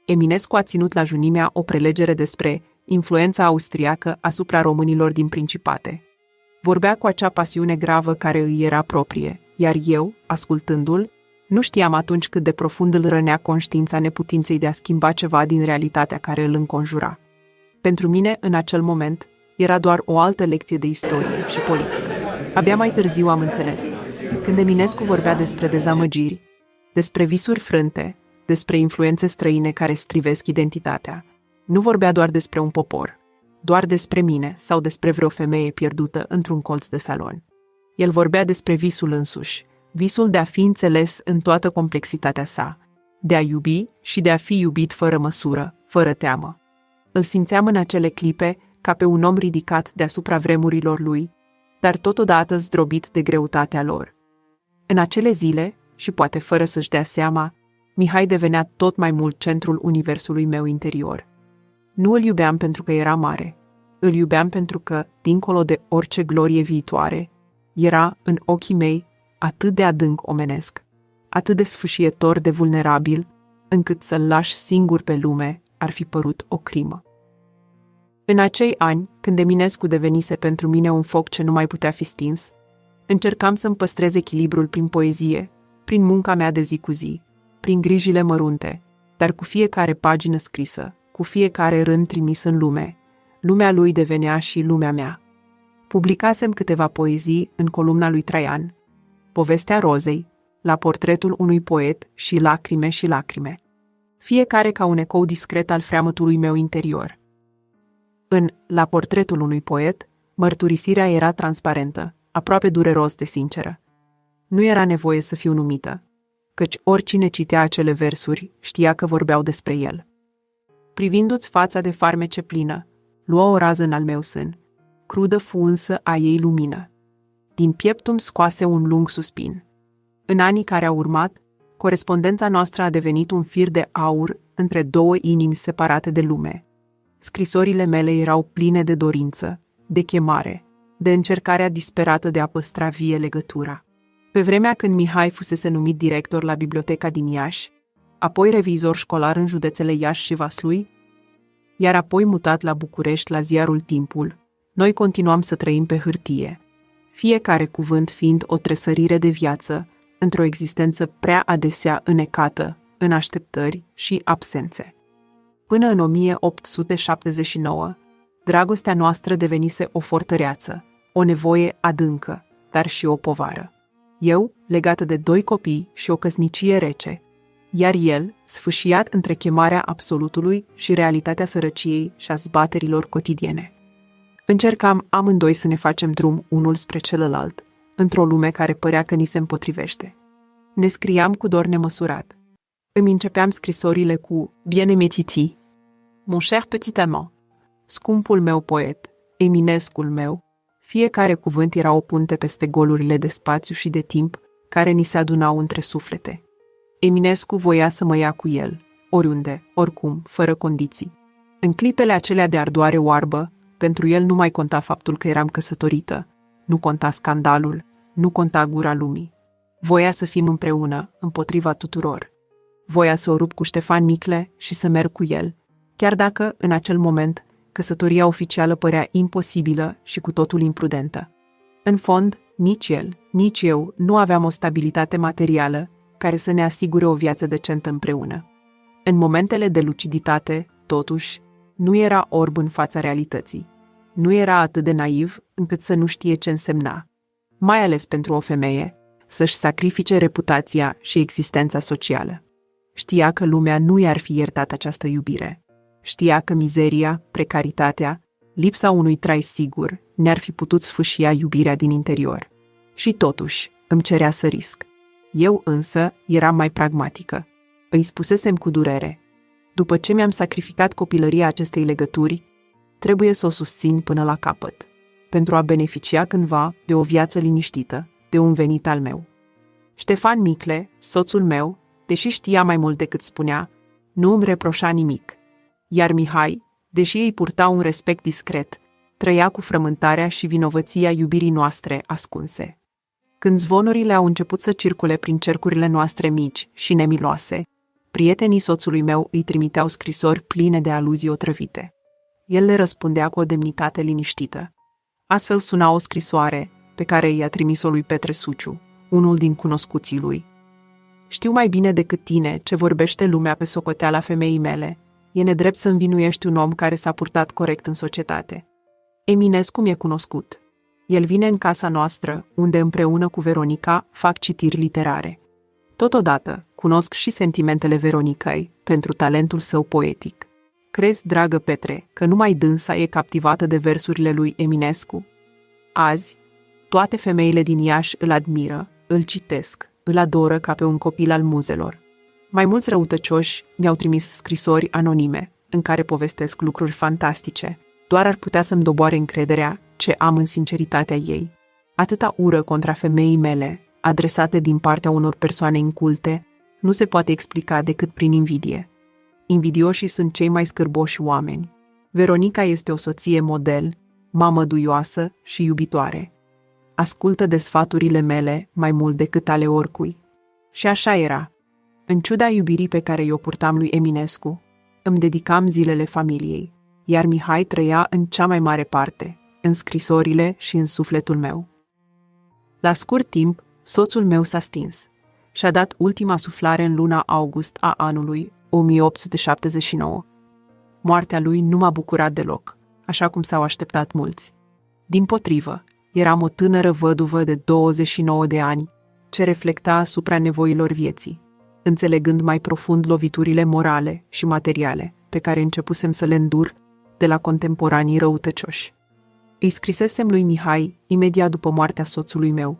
Eminescu a ținut la Junimea o prelegere despre influența austriacă asupra românilor din Principate. Vorbea cu acea pasiune gravă care îi era proprie, iar eu, ascultându-l, nu știam atunci cât de profund îl rănea conștiința neputinței de a schimba ceva din realitatea care îl înconjura. Pentru mine, în acel moment, era doar o altă lecție de istorie și politică. Abia mai târziu am înțeles. Când Eminescu vorbea despre dezamăgiri, despre visuri frânte, despre influențe străine care strivesc identitatea, nu vorbea doar despre un popor, doar despre mine sau despre vreo femeie pierdută într-un colț de salon. El vorbea despre visul însuși, visul de a fi înțeles în toată complexitatea sa, de a iubi și de a fi iubit fără măsură, fără teamă. Îl simțeam în acele clipe ca pe un om ridicat deasupra vremurilor lui, dar totodată zdrobit de greutatea lor. În acele zile, și poate fără să-și dea seama, Mihai devenea tot mai mult centrul universului meu interior. Nu îl iubeam pentru că era mare, îl iubeam pentru că, dincolo de orice glorie viitoare, era, în ochii mei, atât de adânc omenesc, atât de sfâșietor de vulnerabil, încât să-l lași singur pe lume ar fi părut o crimă. În acei ani, când Eminescu devenise pentru mine un foc ce nu mai putea fi stins, încercam să-mi păstrez echilibrul prin poezie, prin munca mea de zi cu zi, prin grijile mărunte, dar cu fiecare pagină scrisă, cu fiecare rând trimis în lume, lumea lui devenea și lumea mea. Publicasem câteva poezii în columna lui Traian, Povestea rozei, La portretul unui poet și Lacrime și lacrime, fiecare ca un ecou discret al freamătului meu interior. În La portretul unui poet, mărturisirea era transparentă, aproape dureros de sinceră. Nu era nevoie să fiu numită, căci oricine citea acele versuri știa că vorbeau despre el. Privindu-ți fața de farmece plină, luă o rază în al meu sân, crudă fu însă a ei lumină. Din pieptul scoase un lung suspin. În anii care au urmat, corespondența noastră a devenit un fir de aur între două inimi separate de lume. Scrisorile mele erau pline de dorință, de chemare, de încercarea disperată de a păstra vie legătura. Pe vremea când Mihai fusese numit director la biblioteca din Iași, apoi revizor școlar în județele Iași și Vaslui, iar apoi mutat la București la ziarul Timpul, Noi continuam să trăim pe hârtie, fiecare cuvânt fiind o tresărire de viață într-o existență prea adesea înecată în așteptări și absențe. Până în 1879, dragostea noastră devenise o fortăreață, o nevoie adâncă, dar și o povară. Eu, legată de 2 copii și o căsnicie rece, iar el, sfâșiat între chemarea absolutului și realitatea sărăciei și a zbaterilor cotidiene. Încercam amândoi să ne facem drum unul spre celălalt, într-o lume care părea că ni se împotrivește. Ne scriam cu dor nemăsurat. Îmi începeam scrisorile cu Bien-aimé Titi, mon cher petit amant, scumpul meu poet, Eminescul meu. Fiecare cuvânt era o punte peste golurile de spațiu și de timp care ni se adunau între suflete. Eminescu voia să mă ia cu el, oriunde, oricum, fără condiții. În clipele acelea de ardoare oarbă, pentru el nu mai conta faptul că eram căsătorită, nu conta scandalul, nu conta gura lumii. Voia să fim împreună, împotriva tuturor. Voia să o rup cu Ștefan Micle și să merg cu el, chiar dacă, în acel moment, căsătoria oficială părea imposibilă și cu totul imprudentă. În fond, nici el, nici eu nu aveam o stabilitate materială care să ne asigure o viață decentă împreună. În momentele de luciditate, totuși, nu era orb în fața realității. Nu era atât de naiv încât să nu știe ce însemna, mai ales pentru o femeie, să-și sacrifice reputația și existența socială. Știa că lumea nu i-ar fi iertat această iubire. Știa că mizeria, precaritatea, lipsa unui trai sigur ne-ar fi putut sfâșia iubirea din interior. Și totuși, îmi cerea să risc. Eu însă eram mai pragmatică. Îi spusesem cu durere: după ce mi-am sacrificat copilăria acestei legături, trebuie să o susțin până la capăt, pentru a beneficia cândva de o viață liniștită, de un venit al meu. Ștefan Micle, soțul meu, deși știa mai mult decât spunea, nu îmi reproșa nimic. Iar Mihai, deși îi purta un respect discret, trăia cu frământarea și vinovăția iubirii noastre ascunse. Când zvonurile au început să circule prin cercurile noastre mici și nemiloase, prietenii soțului meu îi trimiteau scrisori pline de aluzii otrăvite. El le răspundea cu o demnitate liniștită. Astfel suna o scrisoare pe care i-a trimis-o lui Petre Suciu, unul din cunoscuții lui. Știu mai bine decât tine ce vorbește lumea pe socoteala femeii mele. E nedrept să învinuiești un om care s-a purtat corect în societate. Eminescu mi-e cunoscut. El vine în casa noastră, unde împreună cu Veronica fac citiri literare. Totodată, cunosc și sentimentele Veronicăi pentru talentul său poetic. Crezi, dragă Petre, că numai dânsa e captivată de versurile lui Eminescu? Azi, toate femeile din Iași îl admiră, îl citesc, îl adoră ca pe un copil al muzelor. Mai mulți răutăcioși mi-au trimis scrisori anonime, în care povestesc lucruri fantastice. Doar ar putea să-mi doboare încrederea ce am în sinceritatea ei. Atâta ură contra femeii mele, adresate din partea unor persoane inculte, nu se poate explica decât prin invidie. Invidioșii sunt cei mai scârboși oameni. Veronica este o soție model, mamă duioasă și iubitoare. Ascultă de sfaturile mele mai mult decât ale oricui. Și așa era. În ciuda iubirii pe care i-o purtam lui Eminescu, îmi dedicam zilele familiei, iar Mihai trăia în cea mai mare parte, în scrisorile și în sufletul meu. La scurt timp, soțul meu s-a stins și a dat ultima suflare în luna august a anului 1879. Moartea lui nu m-a bucurat deloc, așa cum s-au așteptat mulți. Dimpotrivă, eram o tânără văduvă de 29 de ani, ce reflecta asupra nevoilor vieții, înțelegând mai profund loviturile morale și materiale pe care începusem să le îndur de la contemporanii răutăcioși. Îi scrisesem lui Mihai imediat după moartea soțului meu.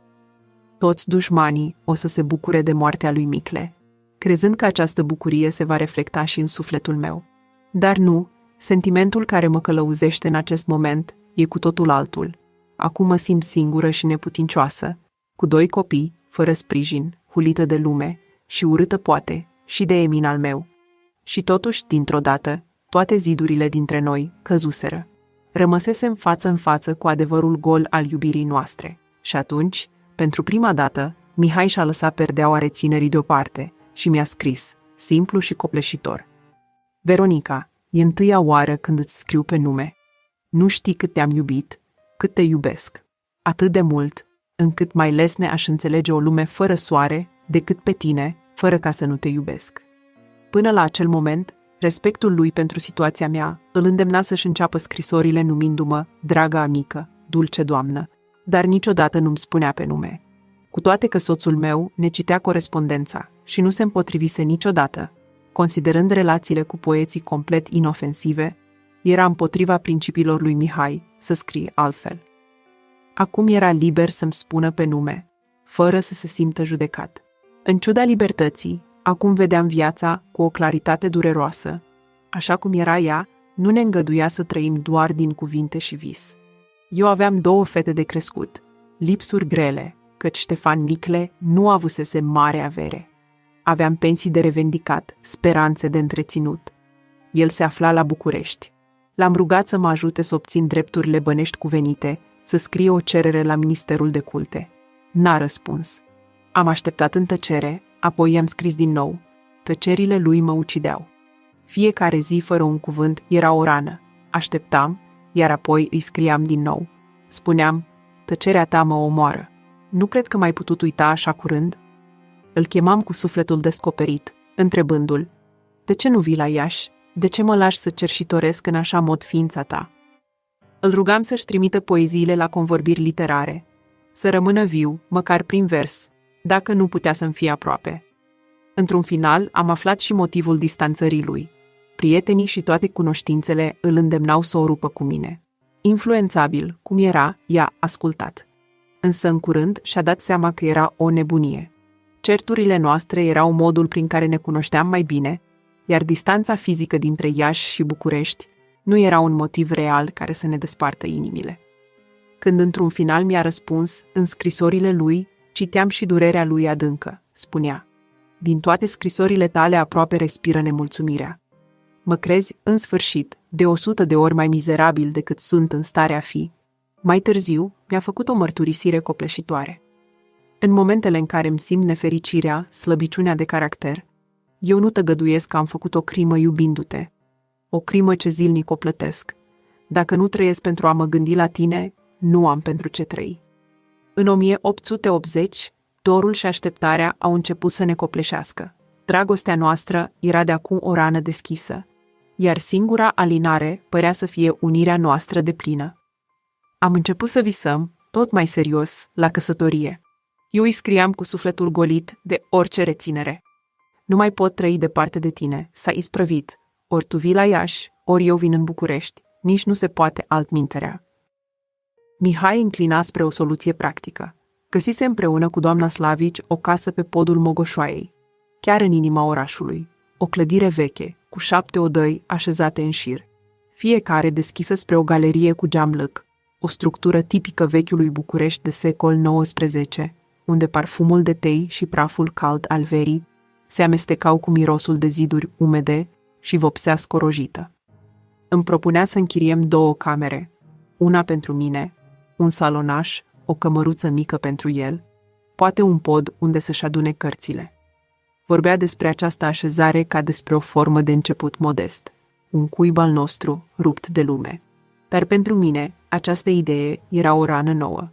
Toți dușmanii o să se bucure de moartea lui Micle, crezând că această bucurie se va reflecta și în sufletul meu. Dar nu, sentimentul care mă călăuzește în acest moment e cu totul altul. Acum mă simt singură și neputincioasă, cu 2 copii, fără sprijin, hulită de lume și urâtă poate și de Emin al meu. Și totuși, dintr-o dată, toate zidurile dintre noi căzuseră. Rămăsesem față în față cu adevărul gol al iubirii noastre. Și atunci, pentru prima dată, Mihai și-a lăsat perdeaua reținerii deoparte și mi-a scris, simplu și copleșitor: Veronica, e întâia oară când îți scriu pe nume. Nu știi cât te-am iubit cât te iubesc. Atât de mult, încât mai lesne aș înțelege o lume fără soare decât pe tine, fără ca să nu te iubesc. Până la acel moment, respectul lui pentru situația mea îl îndemna să-și înceapă scrisorile numindu-mă draga amică, dulce doamnă, dar niciodată nu-mi spunea pe nume. Cu toate că soțul meu ne citea corespondența și nu se împotrivise niciodată, considerând relațiile cu poeții complet inofensive, era împotriva principiilor lui Mihai să scrie altfel. Acum era liber să-mi spună pe nume, fără să se simtă judecat. În ciuda libertății, acum vedeam viața cu o claritate dureroasă. Așa cum era ea, nu ne îngăduia să trăim doar din cuvinte și vis. Eu aveam 2 fete de crescut, lipsuri grele, căci Ștefan Micle nu avusese mare avere. Aveam pensii de revendicat, speranțe de întreținut. El se afla la București. L-am rugat să mă ajute să obțin drepturile bănești cuvenite, să scrie o cerere la Ministerul de Culte. N-a răspuns. Am așteptat în tăcere, apoi i-am scris din nou. Tăcerile lui mă ucideau. Fiecare zi fără un cuvânt era o rană. Așteptam, iar apoi îi scriam din nou. Spuneam, tăcerea ta mă omoară. Nu cred că m-ai putut uita așa curând? Îl chemam cu sufletul descoperit, întrebându-l, de ce nu vii la Iași? De ce mă lași să cerșitoresc în așa mod ființa ta? Îl rugam să-și trimită poeziile la convorbiri literare, să rămână viu, măcar prin vers, dacă nu putea să-mi fie aproape. Într-un final, am aflat și motivul distanțării lui. Prietenii și toate cunoștințele îl îndemnau să o rupă cu mine. Influențabil, cum era, i-a ascultat. Însă în curând și-a dat seama că era o nebunie. Certurile noastre erau modul prin care ne cunoșteam mai bine, iar distanța fizică dintre Iași și București nu era un motiv real care să ne despartă inimile. Când într-un final mi-a răspuns, în scrisorile lui, citeam și durerea lui adâncă, spunea. Din toate scrisorile tale aproape respiră nemulțumirea. Mă crezi, în sfârșit, de 100 de ori mai mizerabil decât sunt în stare a fi. Mai târziu, mi-a făcut o mărturisire copleșitoare. În momentele în care îmi simt nefericirea, slăbiciunea de caracter, eu nu tăgăduiesc că am făcut o crimă iubindu-te. O crimă ce zilnic o plătesc. Dacă nu trăiesc pentru a mă gândi la tine, nu am pentru ce trăi. În 1880, dorul și așteptarea au început să ne copleșească. Dragostea noastră era de acum o rană deschisă, iar singura alinare părea să fie unirea noastră deplină. Am început să visăm, tot mai serios, la căsătorie. Eu îi scriam cu sufletul golit de orice reținere. Nu mai pot trăi departe de tine, s-a isprăvit. Ori tu vii la Iași, ori eu vin în București, nici nu se poate altminterea. Mihai înclina spre o soluție practică. Găsise împreună cu doamna Slavici o casă pe podul Mogoșoaiei, chiar în inima orașului, o clădire veche, cu 7 odăi așezate în șir, fiecare deschisă spre o galerie cu geam lăc, o structură tipică vechiului București de secol XIX, unde parfumul de tei și praful cald al verii se amestecau cu mirosul de ziduri umede și vopsea scorojită. Îmi propunea să închiriem 2 camere, una pentru mine, un salonaș, o cămăruță mică pentru el, poate un pod unde să-și adune cărțile. Vorbea despre această așezare ca despre o formă de început modest, un cuib al nostru rupt de lume. Dar pentru mine, această idee era o rană nouă.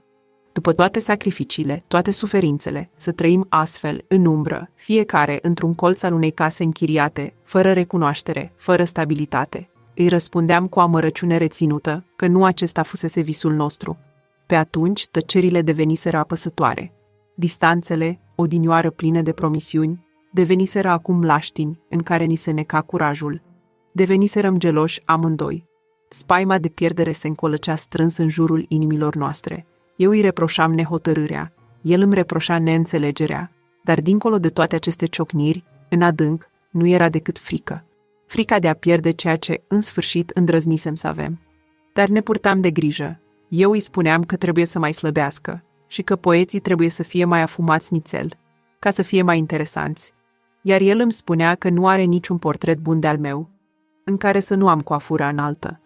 După toate sacrificiile, toate suferințele, să trăim astfel, în umbră, fiecare într-un colț al unei case închiriate, fără recunoaștere, fără stabilitate. Îi răspundeam cu amărăciune reținută că nu acesta fusese visul nostru. Pe atunci, tăcerile deveniseră apăsătoare. Distanțele, odinioară pline de promisiuni, deveniseră acum laștini în care ni se neca curajul. Deveniserăm geloși amândoi. Spaima de pierdere se încolăcea strâns în jurul inimilor noastre. Eu îi reproșam nehotărârea, el îmi reproșa neînțelegerea, dar dincolo de toate aceste ciocniri, în adânc, nu era decât frică. Frica de a pierde ceea ce, în sfârșit, îndrăznisem să avem. Dar ne purtam de grijă. Eu îi spuneam că trebuie să mai slăbească și că poeții trebuie să fie mai afumați nițel, ca să fie mai interesanți. Iar el îmi spunea că nu are niciun portret bun de-al meu, în care să nu am coafura înaltă,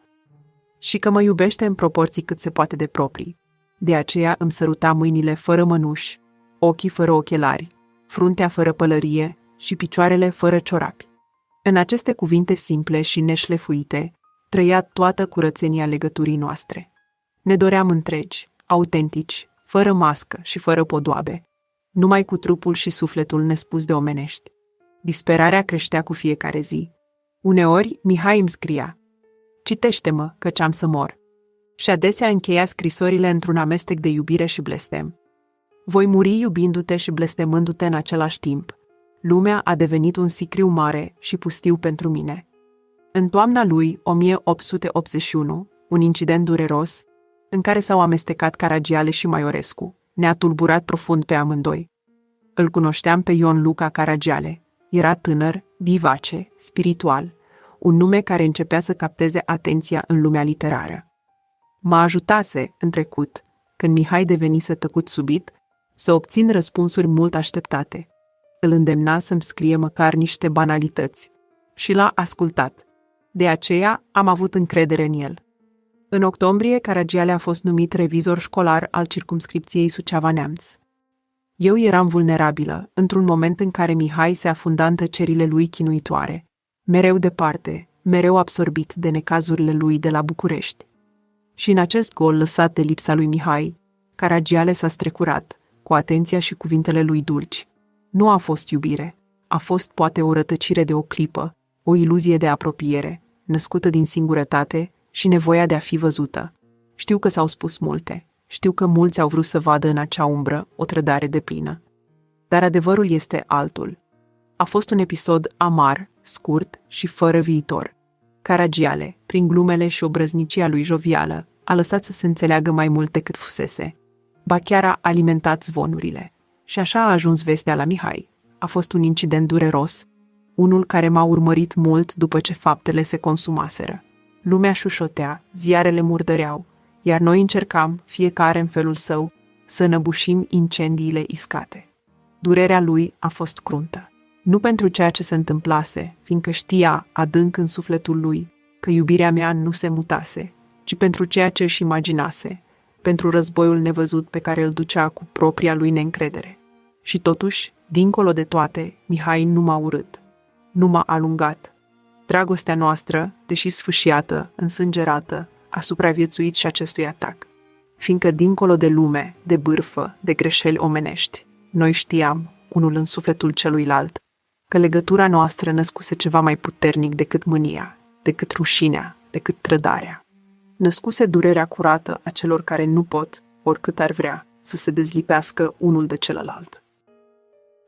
și că mă iubește în proporții cât se poate de proprii. De aceea îmi săruta mâinile fără mănuși, ochii fără ochelari, fruntea fără pălărie și picioarele fără ciorapi. În aceste cuvinte simple și neșlefuite trăia toată curățenia legăturii noastre. Ne doream întregi, autentici, fără mască și fără podoabe, numai cu trupul și sufletul nespus de omenești. Disperarea creștea cu fiecare zi. Uneori, Mihai îmi scria: "Citește-mă, căci am să mor." Și adesea încheia scrisorile într-un amestec de iubire și blestem. Voi muri iubindu-te și blestemându-te în același timp. Lumea a devenit un sicriu mare și pustiu pentru mine. În toamna lui 1881, un incident dureros, în care s-au amestecat Caragiale și Maiorescu, ne-a tulburat profund pe amândoi. Îl cunoșteam pe Ion Luca Caragiale. Era tânăr, vivace, spiritual, un nume care începea să capteze atenția în lumea literară. Mă ajutase, în trecut, când Mihai devenise tăcut subit, să obțin răspunsuri mult așteptate. Îl îndemna să-mi scrie măcar niște banalități și l-a ascultat. De aceea am avut încredere în el. În octombrie, Caragiale a fost numit revizor școlar al circumscripției Suceava-Neamț. Eu eram vulnerabilă, într-un moment în care Mihai se afunda în tăcerile lui chinuitoare, mereu departe, mereu absorbit de necazurile lui de la București. Și în acest gol lăsat de lipsa lui Mihai, Caragiale s-a strecurat, cu atenția și cuvintele lui dulci. Nu a fost iubire, a fost poate o rătăcire de o clipă, o iluzie de apropiere, născută din singurătate și nevoia de a fi văzută. Știu că s-au spus multe, știu că mulți au vrut să vadă în acea umbră o trădare deplină. Dar adevărul este altul. A fost un episod amar, scurt și fără viitor. Caragiale, prin glumele și obrăznicia lui jovială, a lăsat să se înțeleagă mai mult decât fusese. Ba chiar a alimentat zvonurile. Și așa a ajuns vestea la Mihai. A fost un incident dureros, unul care m-a urmărit mult după ce faptele se consumaseră. Lumea șușotea, ziarele murdăreau, iar noi încercam, fiecare în felul său, să năbușim incendiile iscate. Durerea lui a fost cruntă. Nu pentru ceea ce se întâmplase, fiindcă știa, adânc în sufletul lui, că iubirea mea nu se mutase, ci pentru ceea ce își imaginase, pentru războiul nevăzut pe care îl ducea cu propria lui neîncredere. Și totuși, dincolo de toate, Mihai nu m-a urât. Nu m-a alungat. Dragostea noastră, deși sfâșiată, însângerată, a supraviețuit și acestui atac. Fiindcă dincolo de lume, de bârfă, de greșeli omenești, noi știam, unul în sufletul celuilalt, că legătura noastră născuse ceva mai puternic decât mânia, decât rușinea, decât trădarea. Născuse durerea curată a celor care nu pot, oricât ar vrea, să se dezlipească unul de celălalt.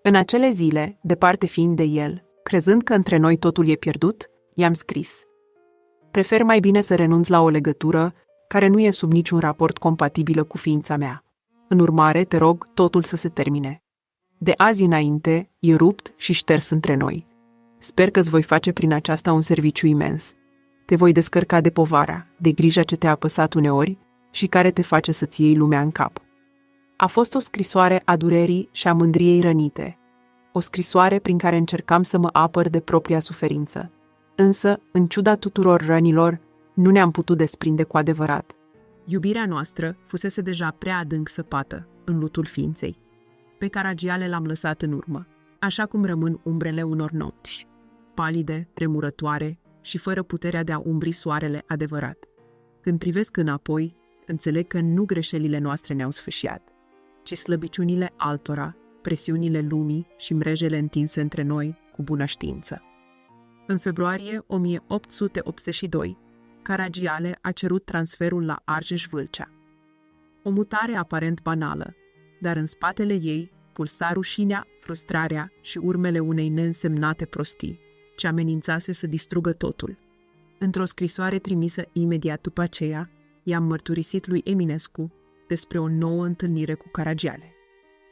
În acele zile, departe fiind de el, crezând că între noi totul e pierdut, i-am scris: "Prefer mai bine să renunț la o legătură care nu e sub niciun raport compatibilă cu ființa mea. În urmare, te rog, totul să se termine. De azi înainte, e rupt și șters între noi. Sper că îți voi face prin aceasta un serviciu imens. Te voi descărca de povara, de grija ce te-a apăsat uneori și care te face să-ți iei lumea în cap." A fost o scrisoare a durerii și a mândriei rănite. O scrisoare prin care încercam să mă apăr de propria suferință. Însă, în ciuda tuturor rănilor, nu ne-am putut desprinde cu adevărat. Iubirea noastră fusese deja prea adânc săpată în lutul ființei. Pe Caragiale l-am lăsat în urmă, așa cum rămân umbrele unor nopți, palide, tremurătoare și fără puterea de a umbri soarele adevărat. Când privesc înapoi, înțeleg că nu greșelile noastre ne-au sfâșiat, ci slăbiciunile altora, presiunile lumii și mrejele întinse între noi cu bună știință. În februarie 1882, Caragiale a cerut transferul la Argeș-Vâlcea. O mutare aparent banală, dar în spatele ei pulsa rușinea, frustrarea și urmele unei neînsemnate prostii, ce amenințase să distrugă totul. Într-o scrisoare trimisă imediat după aceea, i-am mărturisit lui Eminescu despre o nouă întâlnire cu Caragiale.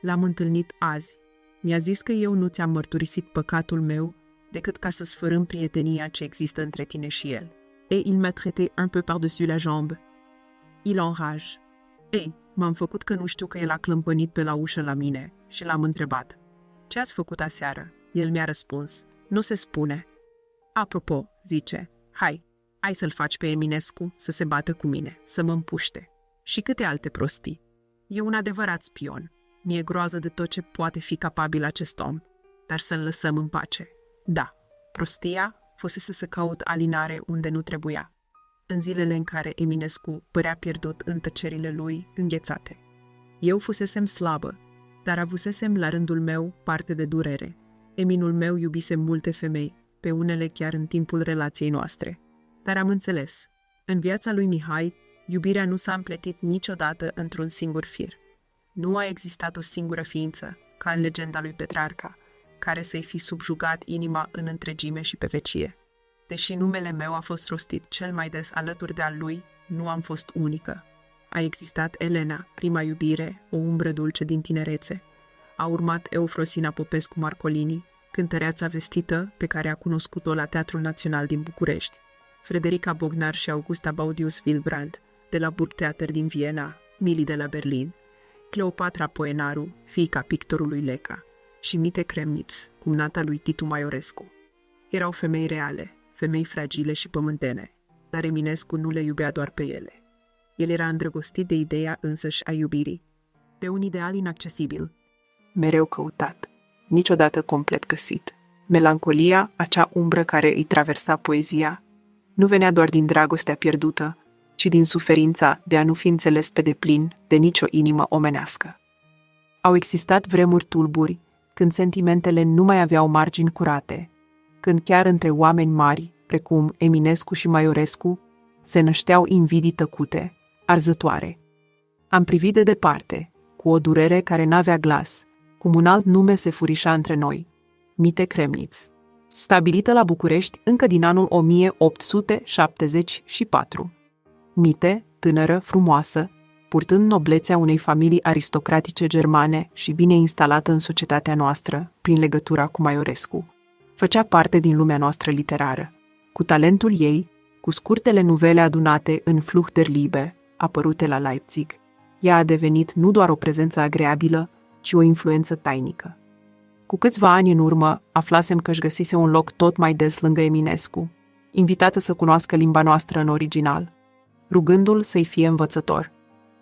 L-am întâlnit azi. Mi-a zis că eu nu ți-am mărturisit păcatul meu decât ca să sfărâm prietenia ce există între tine și el. Et il m'a traité un peu par-dessus la jambe. Il enrage. Ei, m-am făcut că nu știu că el a clămpănit pe la ușă la mine și l-am întrebat: "Ce ați făcut aseară?" El mi-a răspuns: "Nu se spune." Apropo, zice, hai să-l faci pe Eminescu să se bată cu mine, să mă împuște. Și câte alte prostii. E un adevărat spion. Mi-e groază de tot ce poate fi capabil acest om, dar să-l lăsăm în pace. Da, prostia fusese să caut alinare unde nu trebuia. în zilele în care Eminescu părea pierdut în tăcerile lui înghețate. Eu fusesem slabă, dar avusesem la rândul meu parte de durere. Eminul meu iubise multe femei, pe unele chiar în timpul relației noastre. Dar am înțeles. În viața lui Mihai, iubirea nu s-a împletit niciodată într-un singur fir. Nu a existat o singură ființă, ca în legenda lui Petrarca, care să-i fi subjugat inima în întregime și pe vecie. Deși numele meu a fost rostit cel mai des alături de al lui, nu am fost unică. A existat Elena, prima iubire, o umbră dulce din tinerețe. A urmat Eufrosina Popescu Marcolini, cântăreața vestită pe care a cunoscut-o la Teatrul Național din București, Frederica Bognar și Augusta Baudius Wilbrand, de la Burgtheater din Viena, Mili de la Berlin, Cleopatra Poenaru, fiica pictorului Leca, și Mite Cremniț, cumnata lui Titu Maiorescu. Erau femei reale, femei fragile și pământene, dar Eminescu nu le iubea doar pe ele. El era îndrăgostit de ideea însăși a iubirii, de un ideal inaccesibil, mereu căutat, niciodată complet găsit. Melancolia, acea umbră care îi traversa poezia, nu venea doar din dragostea pierdută, ci din suferința de a nu fi înțeles pe deplin de nicio inimă omenească. Au existat vremuri tulburi, când sentimentele nu mai aveau margini curate, când chiar între oameni mari, precum Eminescu și Maiorescu, se nășteau invidii tăcute, arzătoare. Am privit de departe, cu o durere care n-avea glas, cum un alt nume se furișa între noi, Mite Cremniț, stabilită la București încă din anul 1874. Mite, tânără, frumoasă, purtând noblețea unei familii aristocratice germane și bine instalată în societatea noastră, prin legătura cu Maiorescu, făcea parte din lumea noastră literară. Cu talentul ei, cu scurtele nuvele adunate în Fluch der Liebe, apărute la Leipzig, ea a devenit nu doar o prezență agreabilă, ci o influență tainică. Cu câțiva ani în urmă, aflasem că își găsise un loc tot mai des lângă Eminescu, invitată să cunoască limba noastră în original, rugându-l să-i fie învățător.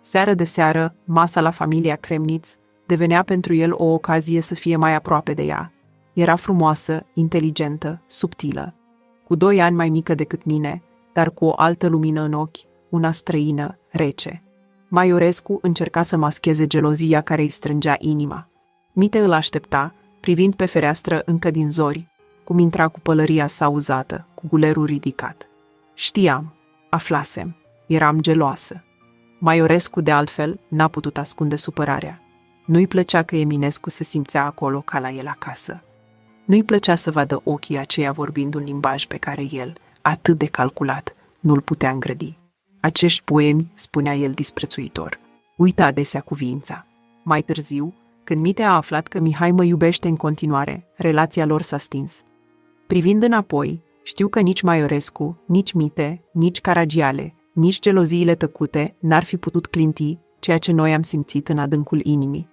Seară de seară, masa la familia Cremniț devenea pentru el o ocazie să fie mai aproape de ea. Era frumoasă, inteligentă, subtilă, cu 2 ani mai mică decât mine, dar cu o altă lumină în ochi, una străină, rece. Maiorescu încerca să mascheze gelozia care îi strângea inima. Mite îl aștepta, privind pe fereastră încă din zori, cum intra cu pălăria sa uzată, cu gulerul ridicat. Știam, aflasem, eram geloasă. Maiorescu, de altfel, n-a putut ascunde supărarea. Nu-i plăcea că Eminescu se simțea acolo ca la el acasă. Nu-i plăcea să vadă ochii aceia vorbind un limbaj pe care el, atât de calculat, nu-l putea îngrădi. Acești poemi, spunea el disprețuitor, uită adesea cuvința. Mai târziu, când Mite a aflat că Mihai mă iubește în continuare, relația lor s-a stins. Privind înapoi, știu că nici Maiorescu, nici Mite, nici Caragiale, nici geloziile tăcute n-ar fi putut clinti ceea ce noi am simțit în adâncul inimii.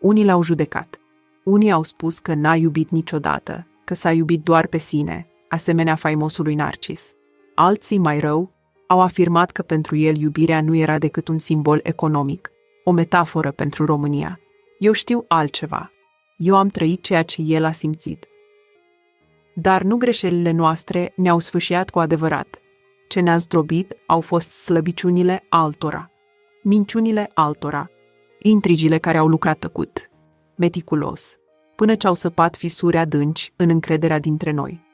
Unii l-au judecat. Unii au spus că n-a iubit niciodată, că s-a iubit doar pe sine, asemenea faimosului Narcis. Alții, mai rău, au afirmat că pentru el iubirea nu era decât un simbol economic, o metaforă pentru România. Eu știu altceva. Eu am trăit ceea ce el a simțit. Dar nu greșelile noastre ne-au sfâșiat cu adevărat. Ce ne-a zdrobit au fost slăbiciunile altora, minciunile altora, intrigile care au lucrat tăcut, meticulos, până ce au săpat fisuri adânci în încrederea dintre noi.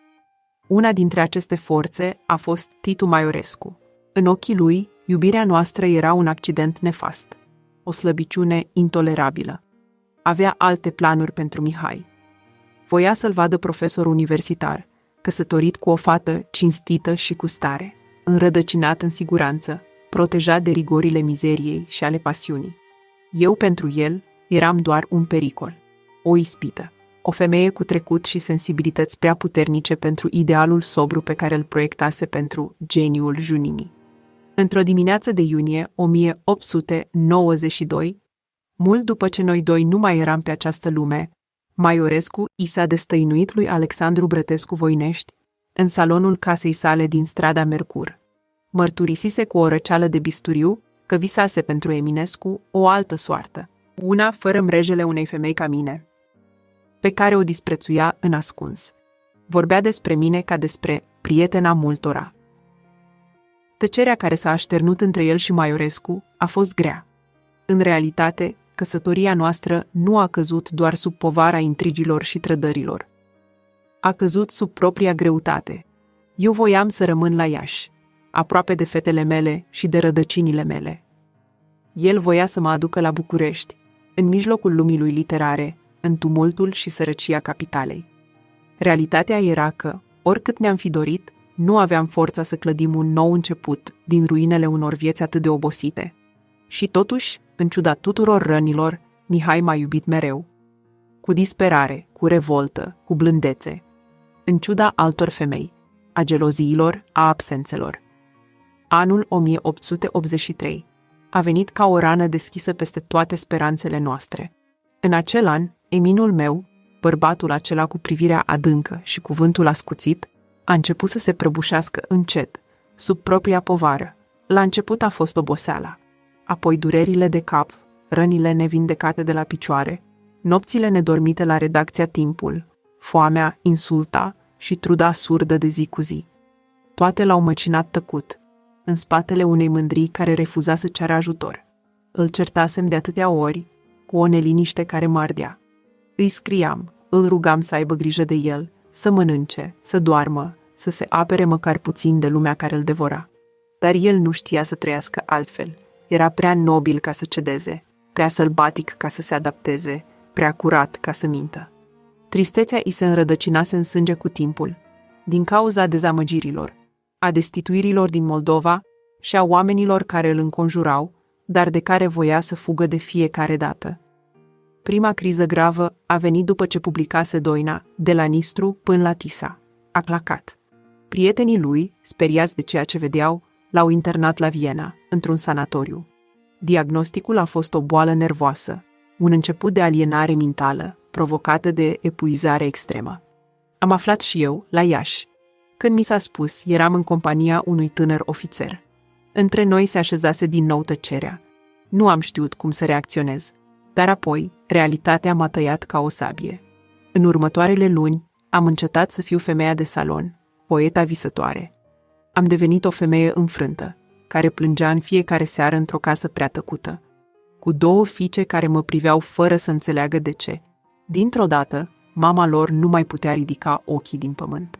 Una dintre aceste forțe a fost Titu Maiorescu. În ochii lui, iubirea noastră era un accident nefast, o slăbiciune intolerabilă. Avea alte planuri pentru Mihai. Voia să-l vadă profesor universitar, căsătorit cu o fată cinstită și cu stare, înrădăcinat în siguranță, protejat de rigorile mizeriei și ale pasiunii. Eu, pentru el, eram doar un pericol, o ispită, o femeie cu trecut și sensibilități prea puternice pentru idealul sobru pe care îl proiectase pentru geniul Junimii. Într-o dimineață de iunie 1892, mult după ce noi doi nu mai eram pe această lume, Maiorescu i s-a destăinuit lui Alexandru Brătescu Voinești, în salonul casei sale din strada Mercur. Mărturisise cu o răceală de bisturiu că visase pentru Eminescu o altă soartă, una fără mrejele unei femei ca mine, pe care o disprețuia în ascuns. Vorbea despre mine ca despre prietena multora. Tăcerea care s-a așternut între el și Maiorescu a fost grea. În realitate, căsătoria noastră nu a căzut doar sub povara intrigilor și trădărilor. A căzut sub propria greutate. Eu voiam să rămân la Iași, aproape de fetele mele și de rădăcinile mele. El voia să mă aducă la București, în mijlocul lumii lui literare, în tumultul și sărăcia capitalei. Realitatea era că, oricât ne-am fi dorit, nu aveam forța să clădim un nou început din ruinele unor vieți atât de obosite. Și totuși, în ciuda tuturor rănilor, Mihai m-a iubit mereu. Cu disperare, cu revoltă, cu blândețe. În ciuda altor femei, a geloziilor, a absențelor. Anul 1883 a venit ca o rană deschisă peste toate speranțele noastre. În acel an, Eminul meu, bărbatul acela cu privirea adâncă și cuvântul ascuțit, a început să se prăbușească încet, sub propria povară. La început a fost oboseala, apoi durerile de cap, rănile nevindecate de la picioare, nopțile nedormite la redacția Timpul, foamea, insulta și truda surdă de zi cu zi. Toate l-au măcinat tăcut, în spatele unei mândrii care refuza să ceară ajutor. Îl certasem de atâtea ori, cu o neliniște care mă ardea. Îi scriam, îl rugam să aibă grijă de el, să mănânce, să doarmă, să se apere măcar puțin de lumea care îl devora. Dar el nu știa să trăiască altfel. Era prea nobil ca să cedeze, prea sălbatic ca să se adapteze, prea curat ca să mintă. Tristețea îi se înrădăcinase în sânge cu timpul, din cauza dezamăgirilor, a destituirilor din Moldova și a oamenilor care îl înconjurau, dar de care voia să fugă de fiecare dată. Prima criză gravă a venit după ce publicase Doina, de la Nistru până la Tisa. A clacat. Prietenii lui, speriați de ceea ce vedeau, l-au internat la Viena, într-un sanatoriu. Diagnosticul a fost o boală nervoasă, un început de alienare mentală, provocată de epuizare extremă. Am aflat și eu, la Iași. Când mi s-a spus, eram în compania unui tânăr ofițer. Între noi se așezase din nou tăcerea. Nu am știut cum să reacționez, dar apoi realitatea m-a tăiat ca o sabie. În următoarele luni am încetat să fiu femeia de salon, poeta visătoare. Am devenit o femeie înfrântă, care plângea în fiecare seară într-o casă prea tăcută, cu două fiice care mă priveau fără să înțeleagă de ce. Dintr-o dată, mama lor nu mai putea ridica ochii din pământ.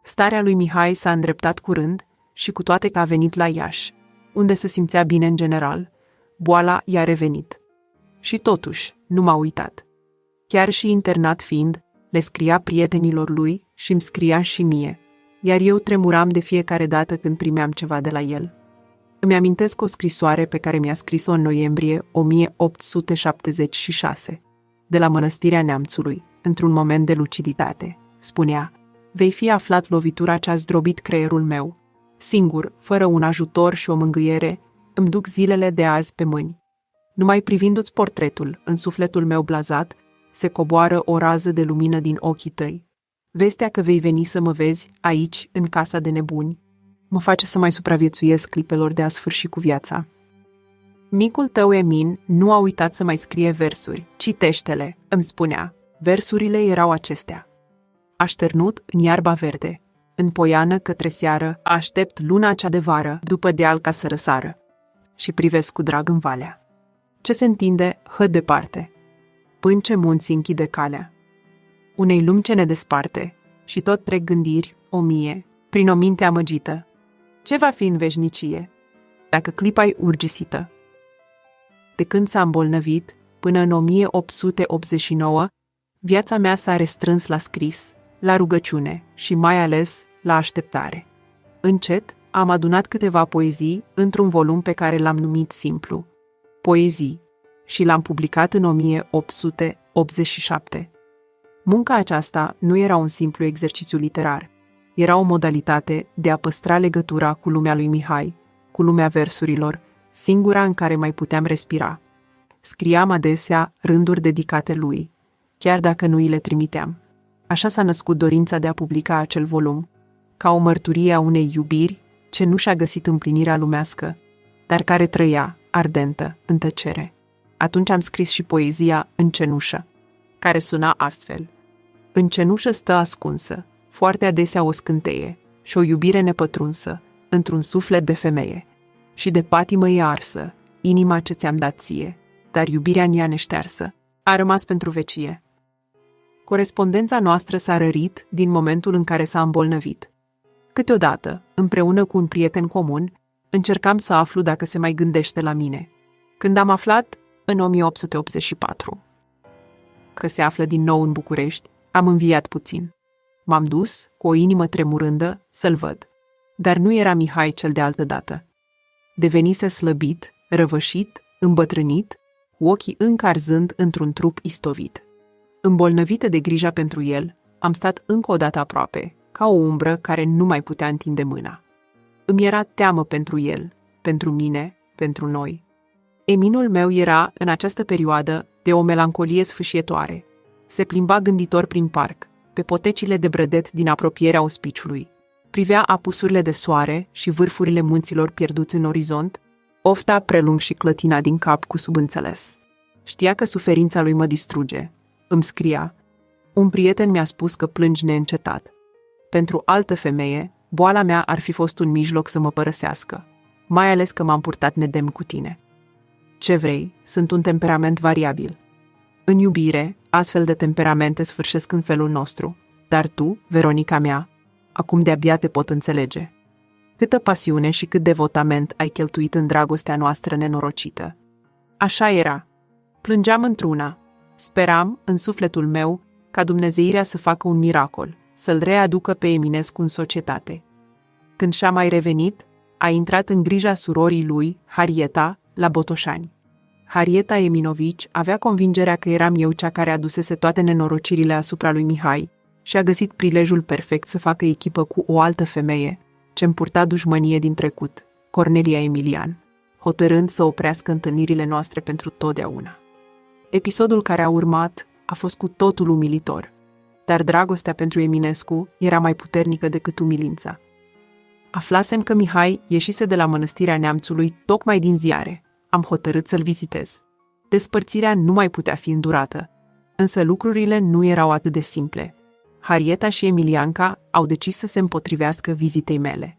Starea lui Mihai s-a îndreptat curând și cu toate că a venit la Iași, unde se simțea bine în general, boala i-a revenit. Și totuși, nu m-a uitat. Chiar și internat fiind, le scria prietenilor lui și îmi scria și mie, iar eu tremuram de fiecare dată când primeam ceva de la el. Îmi amintesc o scrisoare pe care mi-a scris-o în noiembrie 1876, de la Mănăstirea Neamțului, într-un moment de luciditate. Spunea: vei fi aflat lovitura ce-a zdrobit creierul meu. Singur, fără un ajutor și o mângâiere, îmi duc zilele de azi pe mâini. Numai privindu-ți portretul, în sufletul meu blazat, se coboară o rază de lumină din ochii tăi. Vestea că vei veni să mă vezi aici, în casa de nebuni, mă face să mai supraviețuiesc clipelor de a sfârși cu viața. Micul tău Emin nu a uitat să mai scrie versuri. Citește-le, îmi spunea. Versurile erau acestea: așternut în iarba verde, în poiană către seară, aștept luna cea de vară, după deal ca să răsară, și privesc cu drag în valea ce se întinde hă departe, până ce munții închide calea. Unei lumi ce ne desparte, și tot trec gândiri, 1000, prin o minte amăgită. Ce va fi în veșnicie, dacă clipa-i urgisită? De când s-a îmbolnăvit, până în 1889, viața mea s-a restrâns la scris, la rugăciune și mai ales la așteptare. Încet am adunat câteva poezii într-un volum pe care l-am numit simplu Poezii și l-am publicat în 1887. Munca aceasta nu era un simplu exercițiu literar, era o modalitate de a păstra legătura cu lumea lui Mihai, cu lumea versurilor, singura în care mai puteam respira. Scriam adesea rânduri dedicate lui, chiar dacă nu îi le trimiteam. Așa s-a născut dorința de a publica acel volum, ca o mărturie a unei iubiri ce nu și-a găsit împlinirea lumească, dar care trăia, ardentă, în tăcere. Atunci am scris și poezia În cenușă, care suna astfel: în cenușă stă ascunsă, foarte adesea o scânteie, și o iubire nepătrunsă, într-un suflet de femeie. Și de patimă e arsă, inima ce ți-am dat ție, dar iubirea în ea neștearsă a rămas pentru vecie. Corespondența noastră s-a rărit din momentul în care s-a îmbolnăvit. Câteodată, împreună cu un prieten comun, încercam să aflu dacă se mai gândește la mine. Când am aflat, în 1884, că se află din nou în București, am înviat puțin. M-am dus, cu o inimă tremurândă, să-l văd. Dar nu era Mihai cel de altă dată. Devenise slăbit, răvășit, îmbătrânit, cu ochii încă arzând într-un trup istovit. Îmbolnăvită de grija pentru el, am stat încă o dată aproape, ca o umbră care nu mai putea întinde mâna. Îmi era teamă pentru el, pentru mine, pentru noi. Eminul meu era, în această perioadă, de o melancolie sfâșietoare. Se plimba gânditor prin parc, pe potecile de brădet din apropierea ospiciului. Privea apusurile de soare și vârfurile munților pierduți în orizont, ofta prelung și clătina din cap cu subînțeles. Știa că suferința lui mă distruge. Îmi scria: un prieten mi-a spus că plângi neîncetat. Pentru altă femeie, boala mea ar fi fost un mijloc să mă părăsească, mai ales că m-am purtat nedemn cu tine. Ce vrei, sunt un temperament variabil. În iubire, astfel de temperamente sfârșesc în felul nostru, dar tu, Veronica mea, acum de-abia te pot înțelege. Câtă pasiune și cât devotament ai cheltuit în dragostea noastră nenorocită. Așa era. Plângeam într-una. Speram, în sufletul meu, ca Dumnezeirea să facă un miracol, să-l readucă pe Eminescu în societate. Când și-a mai revenit, a intrat în grija surorii lui, Harieta, la Botoșani. Harieta Eminovici avea convingerea că eram eu cea care adusese toate nenorocirile asupra lui Mihai și a găsit prilejul perfect să facă echipă cu o altă femeie ce-mi purta dușmănie din trecut, Cornelia Emilian, hotărând să oprească întâlnirile noastre pentru totdeauna. Episodul care a urmat a fost cu totul umilitor, dar dragostea pentru Eminescu era mai puternică decât umilința. Aflasem că Mihai ieșise de la mănăstirea Neamțului tocmai din ziare. Am hotărât să-l vizitez. Despărțirea nu mai putea fi îndurată, însă lucrurile nu erau atât de simple. Harieta și Emilianca au decis să se împotrivească vizitei mele.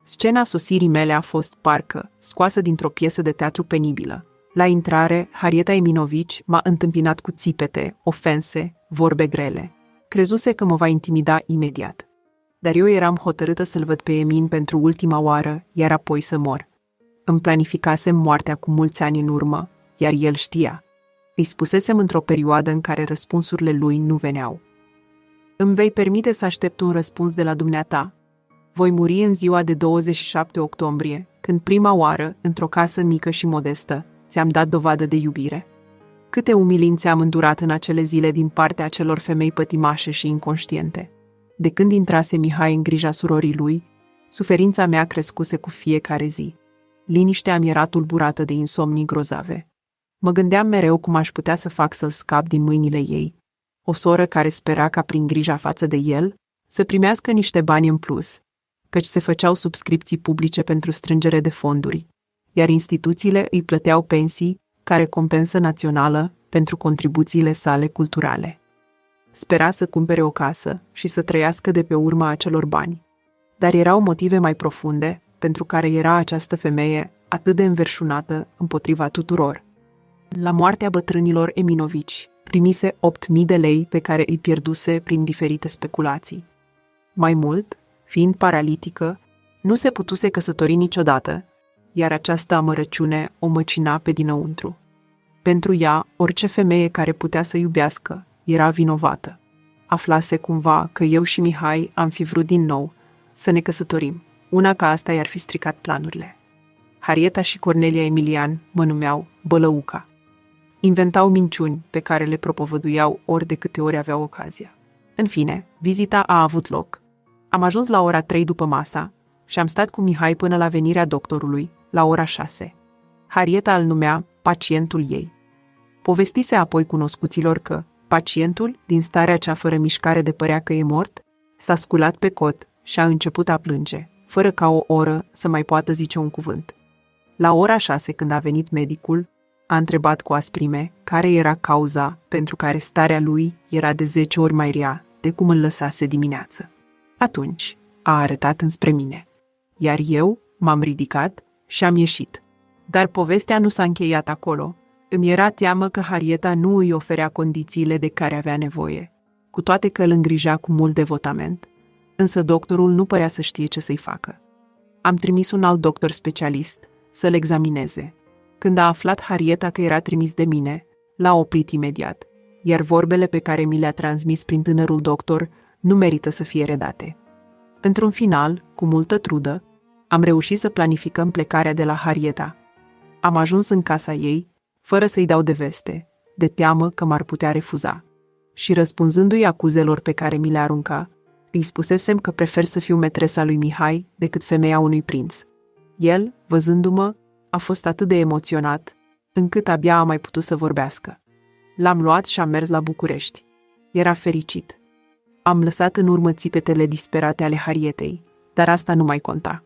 Scena sosirii mele a fost parcă scoasă dintr-o piesă de teatru penibilă. La intrare, Harieta Eminovici m-a întâmpinat cu țipete, ofense, vorbe grele. Crezuse că mă va intimida imediat. Dar eu eram hotărâtă să-l văd pe Emin pentru ultima oară, iar apoi să mor. Îmi planificasem moartea cu mulți ani în urmă, iar el știa. Îi spusesem într-o perioadă în care răspunsurile lui nu veneau. Îmi vei permite să aștept un răspuns de la dumneata? Voi muri în ziua de 27 octombrie, când prima oară, într-o casă mică și modestă, ți-am dat dovadă de iubire. Câte umilințe am îndurat în acele zile din partea acelor femei pătimașe și inconștiente. De când intrase Mihai în grija surorii lui, suferința mea crescuse cu fiecare zi. Liniștea mi era tulburată de insomnii grozave. Mă gândeam mereu cum aș putea să fac să-l scap din mâinile ei. O soră care spera ca prin grija față de el să primească niște bani în plus, căci se făceau subscripții publice pentru strângere de fonduri, iar instituțiile îi plăteau pensii ca recompensă națională pentru contribuțiile sale culturale. Spera să cumpere o casă și să trăiască de pe urma acelor bani. Dar erau motive mai profunde pentru care era această femeie atât de înverșunată împotriva tuturor. La moartea bătrânilor Eminovici, primise 8.000 de lei pe care îi pierduse prin diferite speculații. Mai mult, fiind paralitică, nu se putuse căsători niciodată, iar această amărăciune o măcina pe dinăuntru. Pentru ea, orice femeie care putea să iubească era vinovată. Aflase cumva că eu și Mihai am fi vrut din nou să ne căsătorim. Una ca asta i-ar fi stricat planurile. Harieta și Cornelia Emilian mă numeau Bălăuca. Inventau minciuni pe care le propovăduiau ori de câte ori aveau ocazia. În fine, vizita a avut loc. Am ajuns la ora 3 după masa și am stat cu Mihai până la venirea doctorului, la ora 6. Harieta îl numea pacientul ei. Povestise apoi cunoscuților că pacientul, din starea cea fără mișcare de părea că e mort, s-a sculat pe cot și a început a plânge, fără ca o oră să mai poată zice un cuvânt. La ora 6, când a venit medicul, a întrebat cu asprime care era cauza pentru care starea lui era de 10 ori mai rea de cum îl lăsase dimineață. Atunci a arătat înspre mine. iar eu m-am ridicat și am ieșit. Dar povestea nu s-a încheiat acolo. Îmi era teamă că Harrieta nu îi oferea condițiile de care avea nevoie, cu toate că îl îngrija cu mult devotament. Însă doctorul nu părea să știe ce să-i facă. Am trimis un alt doctor specialist să-l examineze. Când a aflat Harrieta că era trimis de mine, l-a oprit imediat, iar vorbele pe care mi le-a transmis prin tânărul doctor nu merită să fie redate. Într-un final, cu multă trudă, am reușit să planificăm plecarea de la Harrieta. Am ajuns în casa ei, fără să-i dau de veste, de teamă că m-ar putea refuza. Și răspunzându-i acuzelor pe care mi le arunca, îi spusesem că prefer să fiu metresa lui Mihai decât femeia unui prinț. El, văzându-mă, a fost atât de emoționat, încât abia a mai putut să vorbească. L-am luat și am mers la București. Era fericit. Am lăsat în urmă țipetele disperate ale Harrietei, dar asta nu mai conta.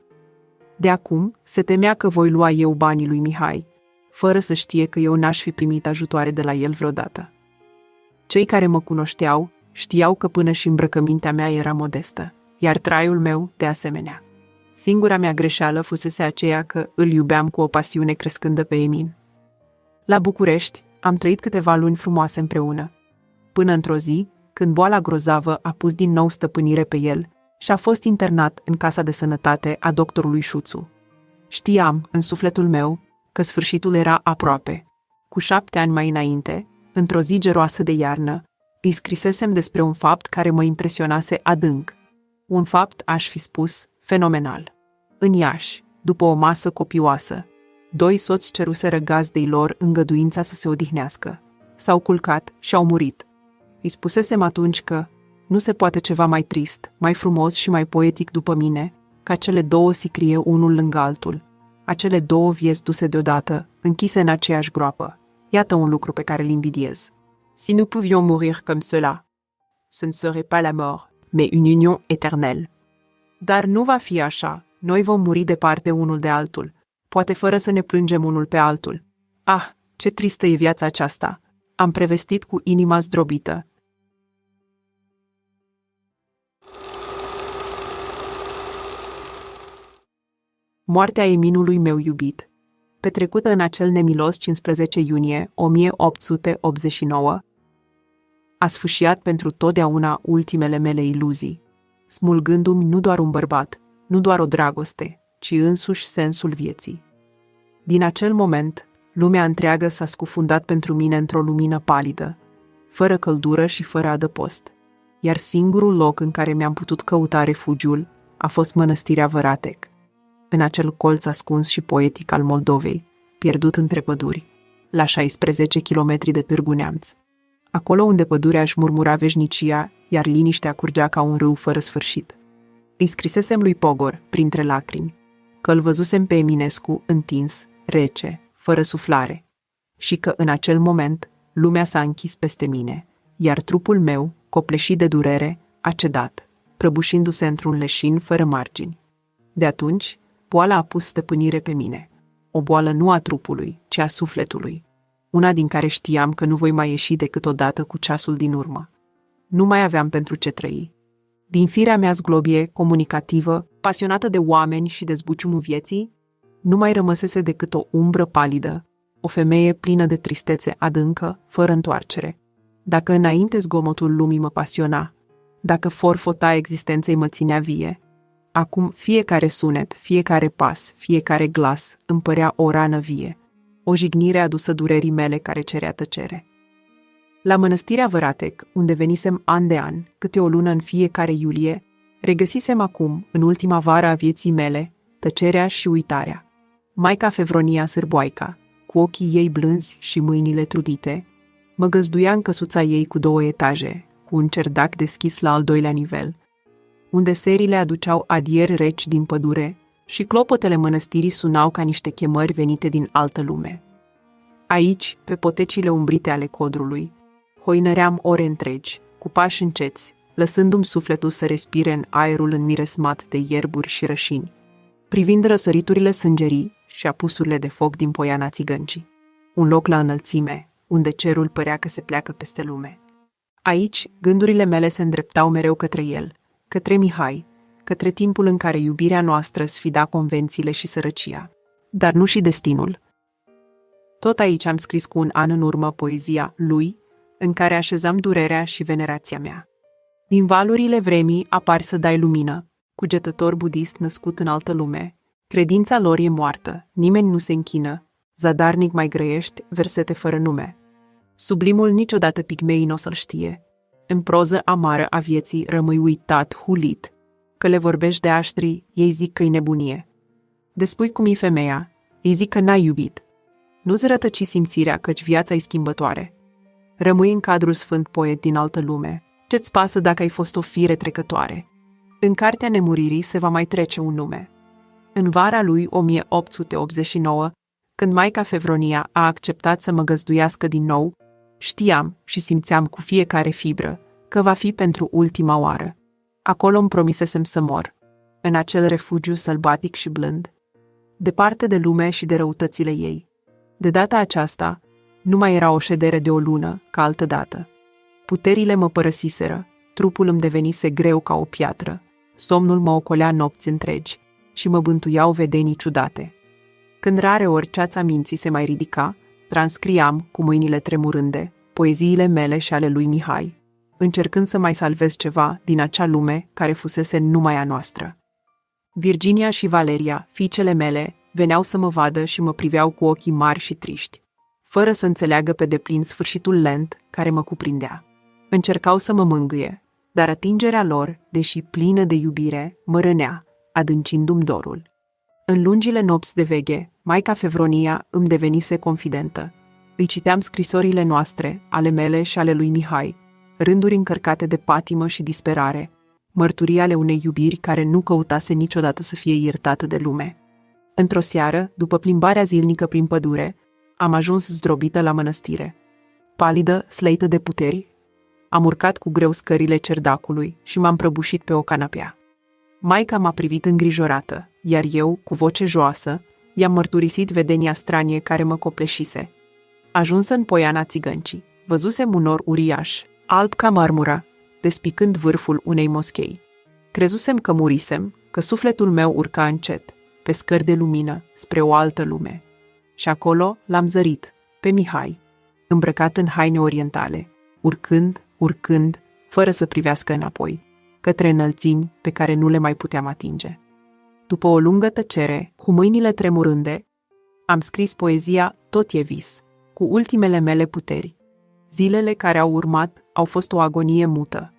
De acum se temea că voi lua eu banii lui Mihai, fără să știe că eu n-aș fi primit ajutoare de la el vreodată. Cei care mă cunoșteau știau că până și îmbrăcămintea mea era modestă, iar traiul meu de asemenea. Singura mea greșeală fusese aceea că îl iubeam cu o pasiune crescândă pe Emin. La București am trăit câteva luni frumoase împreună, până într-o zi, când boala grozavă a pus din nou stăpânire pe el și a fost internat în casa de sănătate a doctorului Șuțu. Știam, în sufletul meu, că sfârșitul era aproape. Cu 7 ani mai înainte, într-o zi geroasă de iarnă, îi scrisesem despre un fapt care mă impresionase adânc. Un fapt, aș fi spus, fenomenal. În Iași, după o masă copioasă, 2 soți ceruseră gazdei lor îngăduința să se odihnească. S-au culcat și au murit. Îi spusesem atunci că nu se poate ceva mai trist, mai frumos și mai poetic după mine, ca cele 2 sicrie unul lângă altul, acele 2 vieți duse deodată, închise în aceeași groapă. Iată un lucru pe care îl invidiez. Si nous pouvions mourir comme cela, ce ne serait pas la mort, mais une union éternelle. Dar nu va fi așa, noi vom muri departe unul de altul, poate fără să ne plângem unul pe altul. Ah, ce tristă e viața aceasta! Am prevestit cu inima zdrobită. Moartea Eminului meu iubit, petrecută în acel nemilos 15 iunie 1889, a sfâșiat pentru totdeauna ultimele mele iluzii, smulgându-mi nu doar un bărbat, nu doar o dragoste, ci însuși sensul vieții. Din acel moment, lumea întreagă s-a scufundat pentru mine într-o lumină palidă, fără căldură și fără adăpost, iar singurul loc în care mi-am putut căuta refugiul a fost mănăstirea Văratec, în acel colț ascuns și poetic al Moldovei, pierdut între păduri, la 16 kilometri de Târgu Neamț. Acolo unde pădurea își murmura veșnicia, iar liniștea curgea ca un râu fără sfârșit. Îi scrisesem lui Pogor, printre lacrimi, că îl văzusem pe Eminescu întins, rece, fără suflare, și că în acel moment lumea s-a închis peste mine, iar trupul meu, copleșit de durere, a cedat, prăbușindu-se într-un leșin fără margini. De atunci, boala a pus stăpânire pe mine. O boală nu a trupului, ci a sufletului. Una din care știam că nu voi mai ieși decât odată cu ceasul din urmă. Nu mai aveam pentru ce trăi. Din firea mea zglobie, comunicativă, pasionată de oameni și de zbuciumul vieții, nu mai rămăsese decât o umbră palidă, o femeie plină de tristețe adâncă, fără întoarcere. Dacă înainte zgomotul lumii mă pasiona, dacă forfota existenței mă ținea vie, acum fiecare sunet, fiecare pas, fiecare glas îmi părea o rană vie, o jignire adusă durerii mele care cerea tăcere. La mănăstirea Văratec, unde venisem an de an, câte o lună în fiecare iulie, regăsisem acum, în ultima vară a vieții mele, tăcerea și uitarea. Maica Fevronia Sârboaica, cu ochii ei blânzi și mâinile trudite, mă găzduia în căsuța ei cu 2 etaje, cu un cerdac deschis la al 2-lea nivel, unde serile aduceau adieri reci din pădure și clopotele mănăstirii sunau ca niște chemări venite din altă lume. Aici, pe potecile umbrite ale codrului, hoinăream ore întregi, cu pași înceți, lăsându-mi sufletul să respire în aerul înmiresmat de ierburi și rășini, privind răsăriturile sângerii și apusurile de foc din Poiana Țigăncii. Un loc la înălțime, unde cerul părea că se pleacă peste lume. Aici, gândurile mele se îndreptau mereu către el, către Mihai, către timpul în care iubirea noastră sfida convențiile și sărăcia, dar nu și destinul. Tot aici am scris cu un an în urmă poezia lui, în care așezam durerea și venerația mea. Din valurile vremii apar să dai lumină, cugetător budist născut în altă lume. Credința lor e moartă, nimeni nu se închină, zadarnic mai grăiești versete fără nume. Sublimul niciodată pigmeii n-o să-l știe. În proză amară a vieții rămâi uitat, hulit. Că le vorbești de aștri, ei zic că-i nebunie. Despui cum e femeia, ei zic că n-ai iubit. Nu-ți rătăci simțirea, căci viața-i schimbătoare. Rămâi în cadrul sfânt poet din altă lume. Ce-ți pasă dacă ai fost o fire trecătoare? În cartea nemuririi se va mai trece un nume. În vara lui 1889, când maica Fevronia a acceptat să mă găzduiască din nou, știam și simțeam cu fiecare fibră că va fi pentru ultima oară. Acolo îmi promisesem să mor, în acel refugiu sălbatic și blând, departe de lume și de răutățile ei. De data aceasta, nu mai era o ședere de o lună, ca altădată. Puterile mă părăsiseră, trupul îmi devenise greu ca o piatră, somnul mă ocolea nopți întregi și mă bântuiau vedenii ciudate. Când rareori ceața minții se mai ridica, transcriam, cu mâinile tremurânde, poeziile mele și ale lui Mihai, încercând să mai salvez ceva din acea lume care fusese numai a noastră. Virginia și Valeria, fiicele mele, veneau să mă vadă și mă priveau cu ochii mari și triști, fără să înțeleagă pe deplin sfârșitul lent care mă cuprindea. Încercau să mă mângâie, dar atingerea lor, deși plină de iubire, mă rănea, adâncindu-mi dorul. În lungile nopți de veghe, maica Fevronia îmi devenise confidentă. Îi citeam scrisorile noastre, ale mele și ale lui Mihai, rânduri încărcate de patimă și disperare, mărturii ale unei iubiri care nu căutase niciodată să fie iertată de lume. Într-o seară, după plimbarea zilnică prin pădure, am ajuns zdrobită la mănăstire. Palidă, slăită de puteri, am urcat cu greu scările cerdacului și m-am prăbușit pe o canapea. Maica m-a privit îngrijorată, iar eu, cu voce joasă, i-am mărturisit vedenia stranie care mă copleșise. Ajunsă în Poiana Țigăncii, văzusem un nor uriaș, alb ca marmura, despicând vârful unei moschei. Crezusem că murisem, că sufletul meu urca încet, pe scări de lumină, spre o altă lume. Și acolo l-am zărit, pe Mihai, îmbrăcat în haine orientale, urcând, fără să privească înapoi, către înălțimi pe care nu le mai puteam atinge. După o lungă tăcere, cu mâinile tremurânde, am scris poezia Tot e vis, cu ultimele mele puteri. Zilele care au urmat au fost o agonie mută.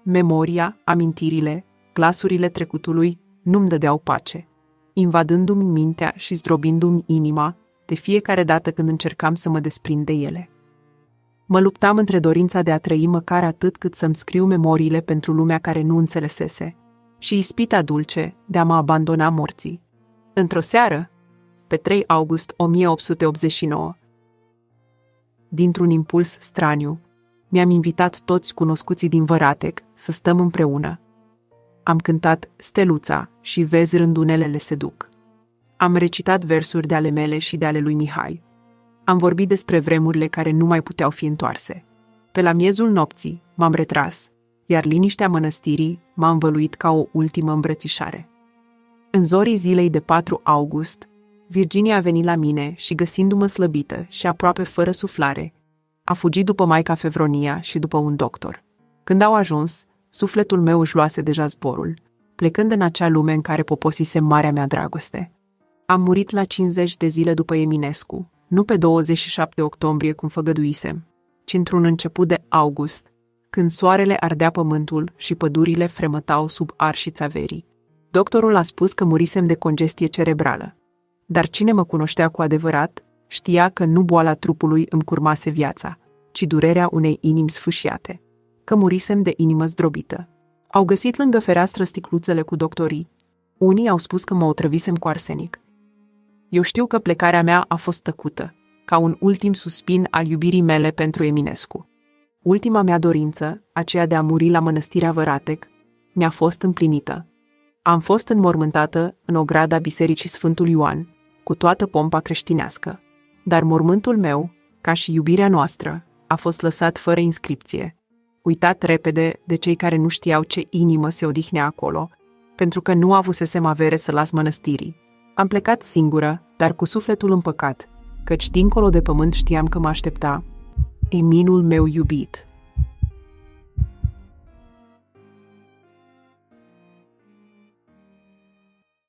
Memoria, amintirile, glasurile trecutului nu-mi dădeau pace, invadându-mi mintea și zdrobindu-mi inima de fiecare dată când încercam să mă desprind de ele. Mă luptam între dorința de a trăi măcar atât cât să-mi scriu memoriile pentru lumea care nu înțelesese și ispita dulce de a mă abandona morții. Într-o seară, pe 3 august 1889, dintr-un impuls straniu, mi-am invitat toți cunoscuții din Văratec să stăm împreună. Am cântat Steluța și Vezi rândunelele se duc. Am recitat versuri de ale mele și de ale lui Mihai. Am vorbit despre vremurile care nu mai puteau fi întoarse. Pe la miezul nopții m-am retras, iar liniștea mănăstirii m-a învăluit ca o ultimă îmbrățișare. În zorii zilei de 4 august, Virginia a venit la mine și, găsindu-mă slăbită și aproape fără suflare, a fugit după maica Fevronia și după un doctor. Când au ajuns, sufletul meu își luase deja zborul, plecând în acea lume în care poposise marea mea dragoste. Am murit la 50 de zile după Eminescu, nu pe 27 octombrie cum făgăduisem, ci într-un început de august, când soarele ardea pământul și pădurile fremătau sub arșița verii. Doctorul a spus că murisem de congestie cerebrală, dar cine mă cunoștea cu adevărat știa că nu boala trupului îmi curmase viața, ci durerea unei inimi sfâșiate, că murisem de inimă zdrobită. Au găsit lângă fereastră sticluțele cu doctorii. Unii au spus că mă otrăvisem cu arsenic. Eu știu că plecarea mea a fost tăcută, ca un ultim suspin al iubirii mele pentru Eminescu. Ultima mea dorință, aceea de a muri la mănăstirea Văratec, mi-a fost împlinită. Am fost înmormântată în ograda Bisericii Sfântul Ioan, cu toată pompa creștinească, dar mormântul meu, ca și iubirea noastră, a fost lăsat fără inscripție, uitat repede de cei care nu știau ce inimă se odihnea acolo, pentru că nu avusesem avere să las mănăstirii. Am plecat singură, dar cu sufletul împăcat, căci dincolo de pământ știam că mă aștepta Eminul meu iubit.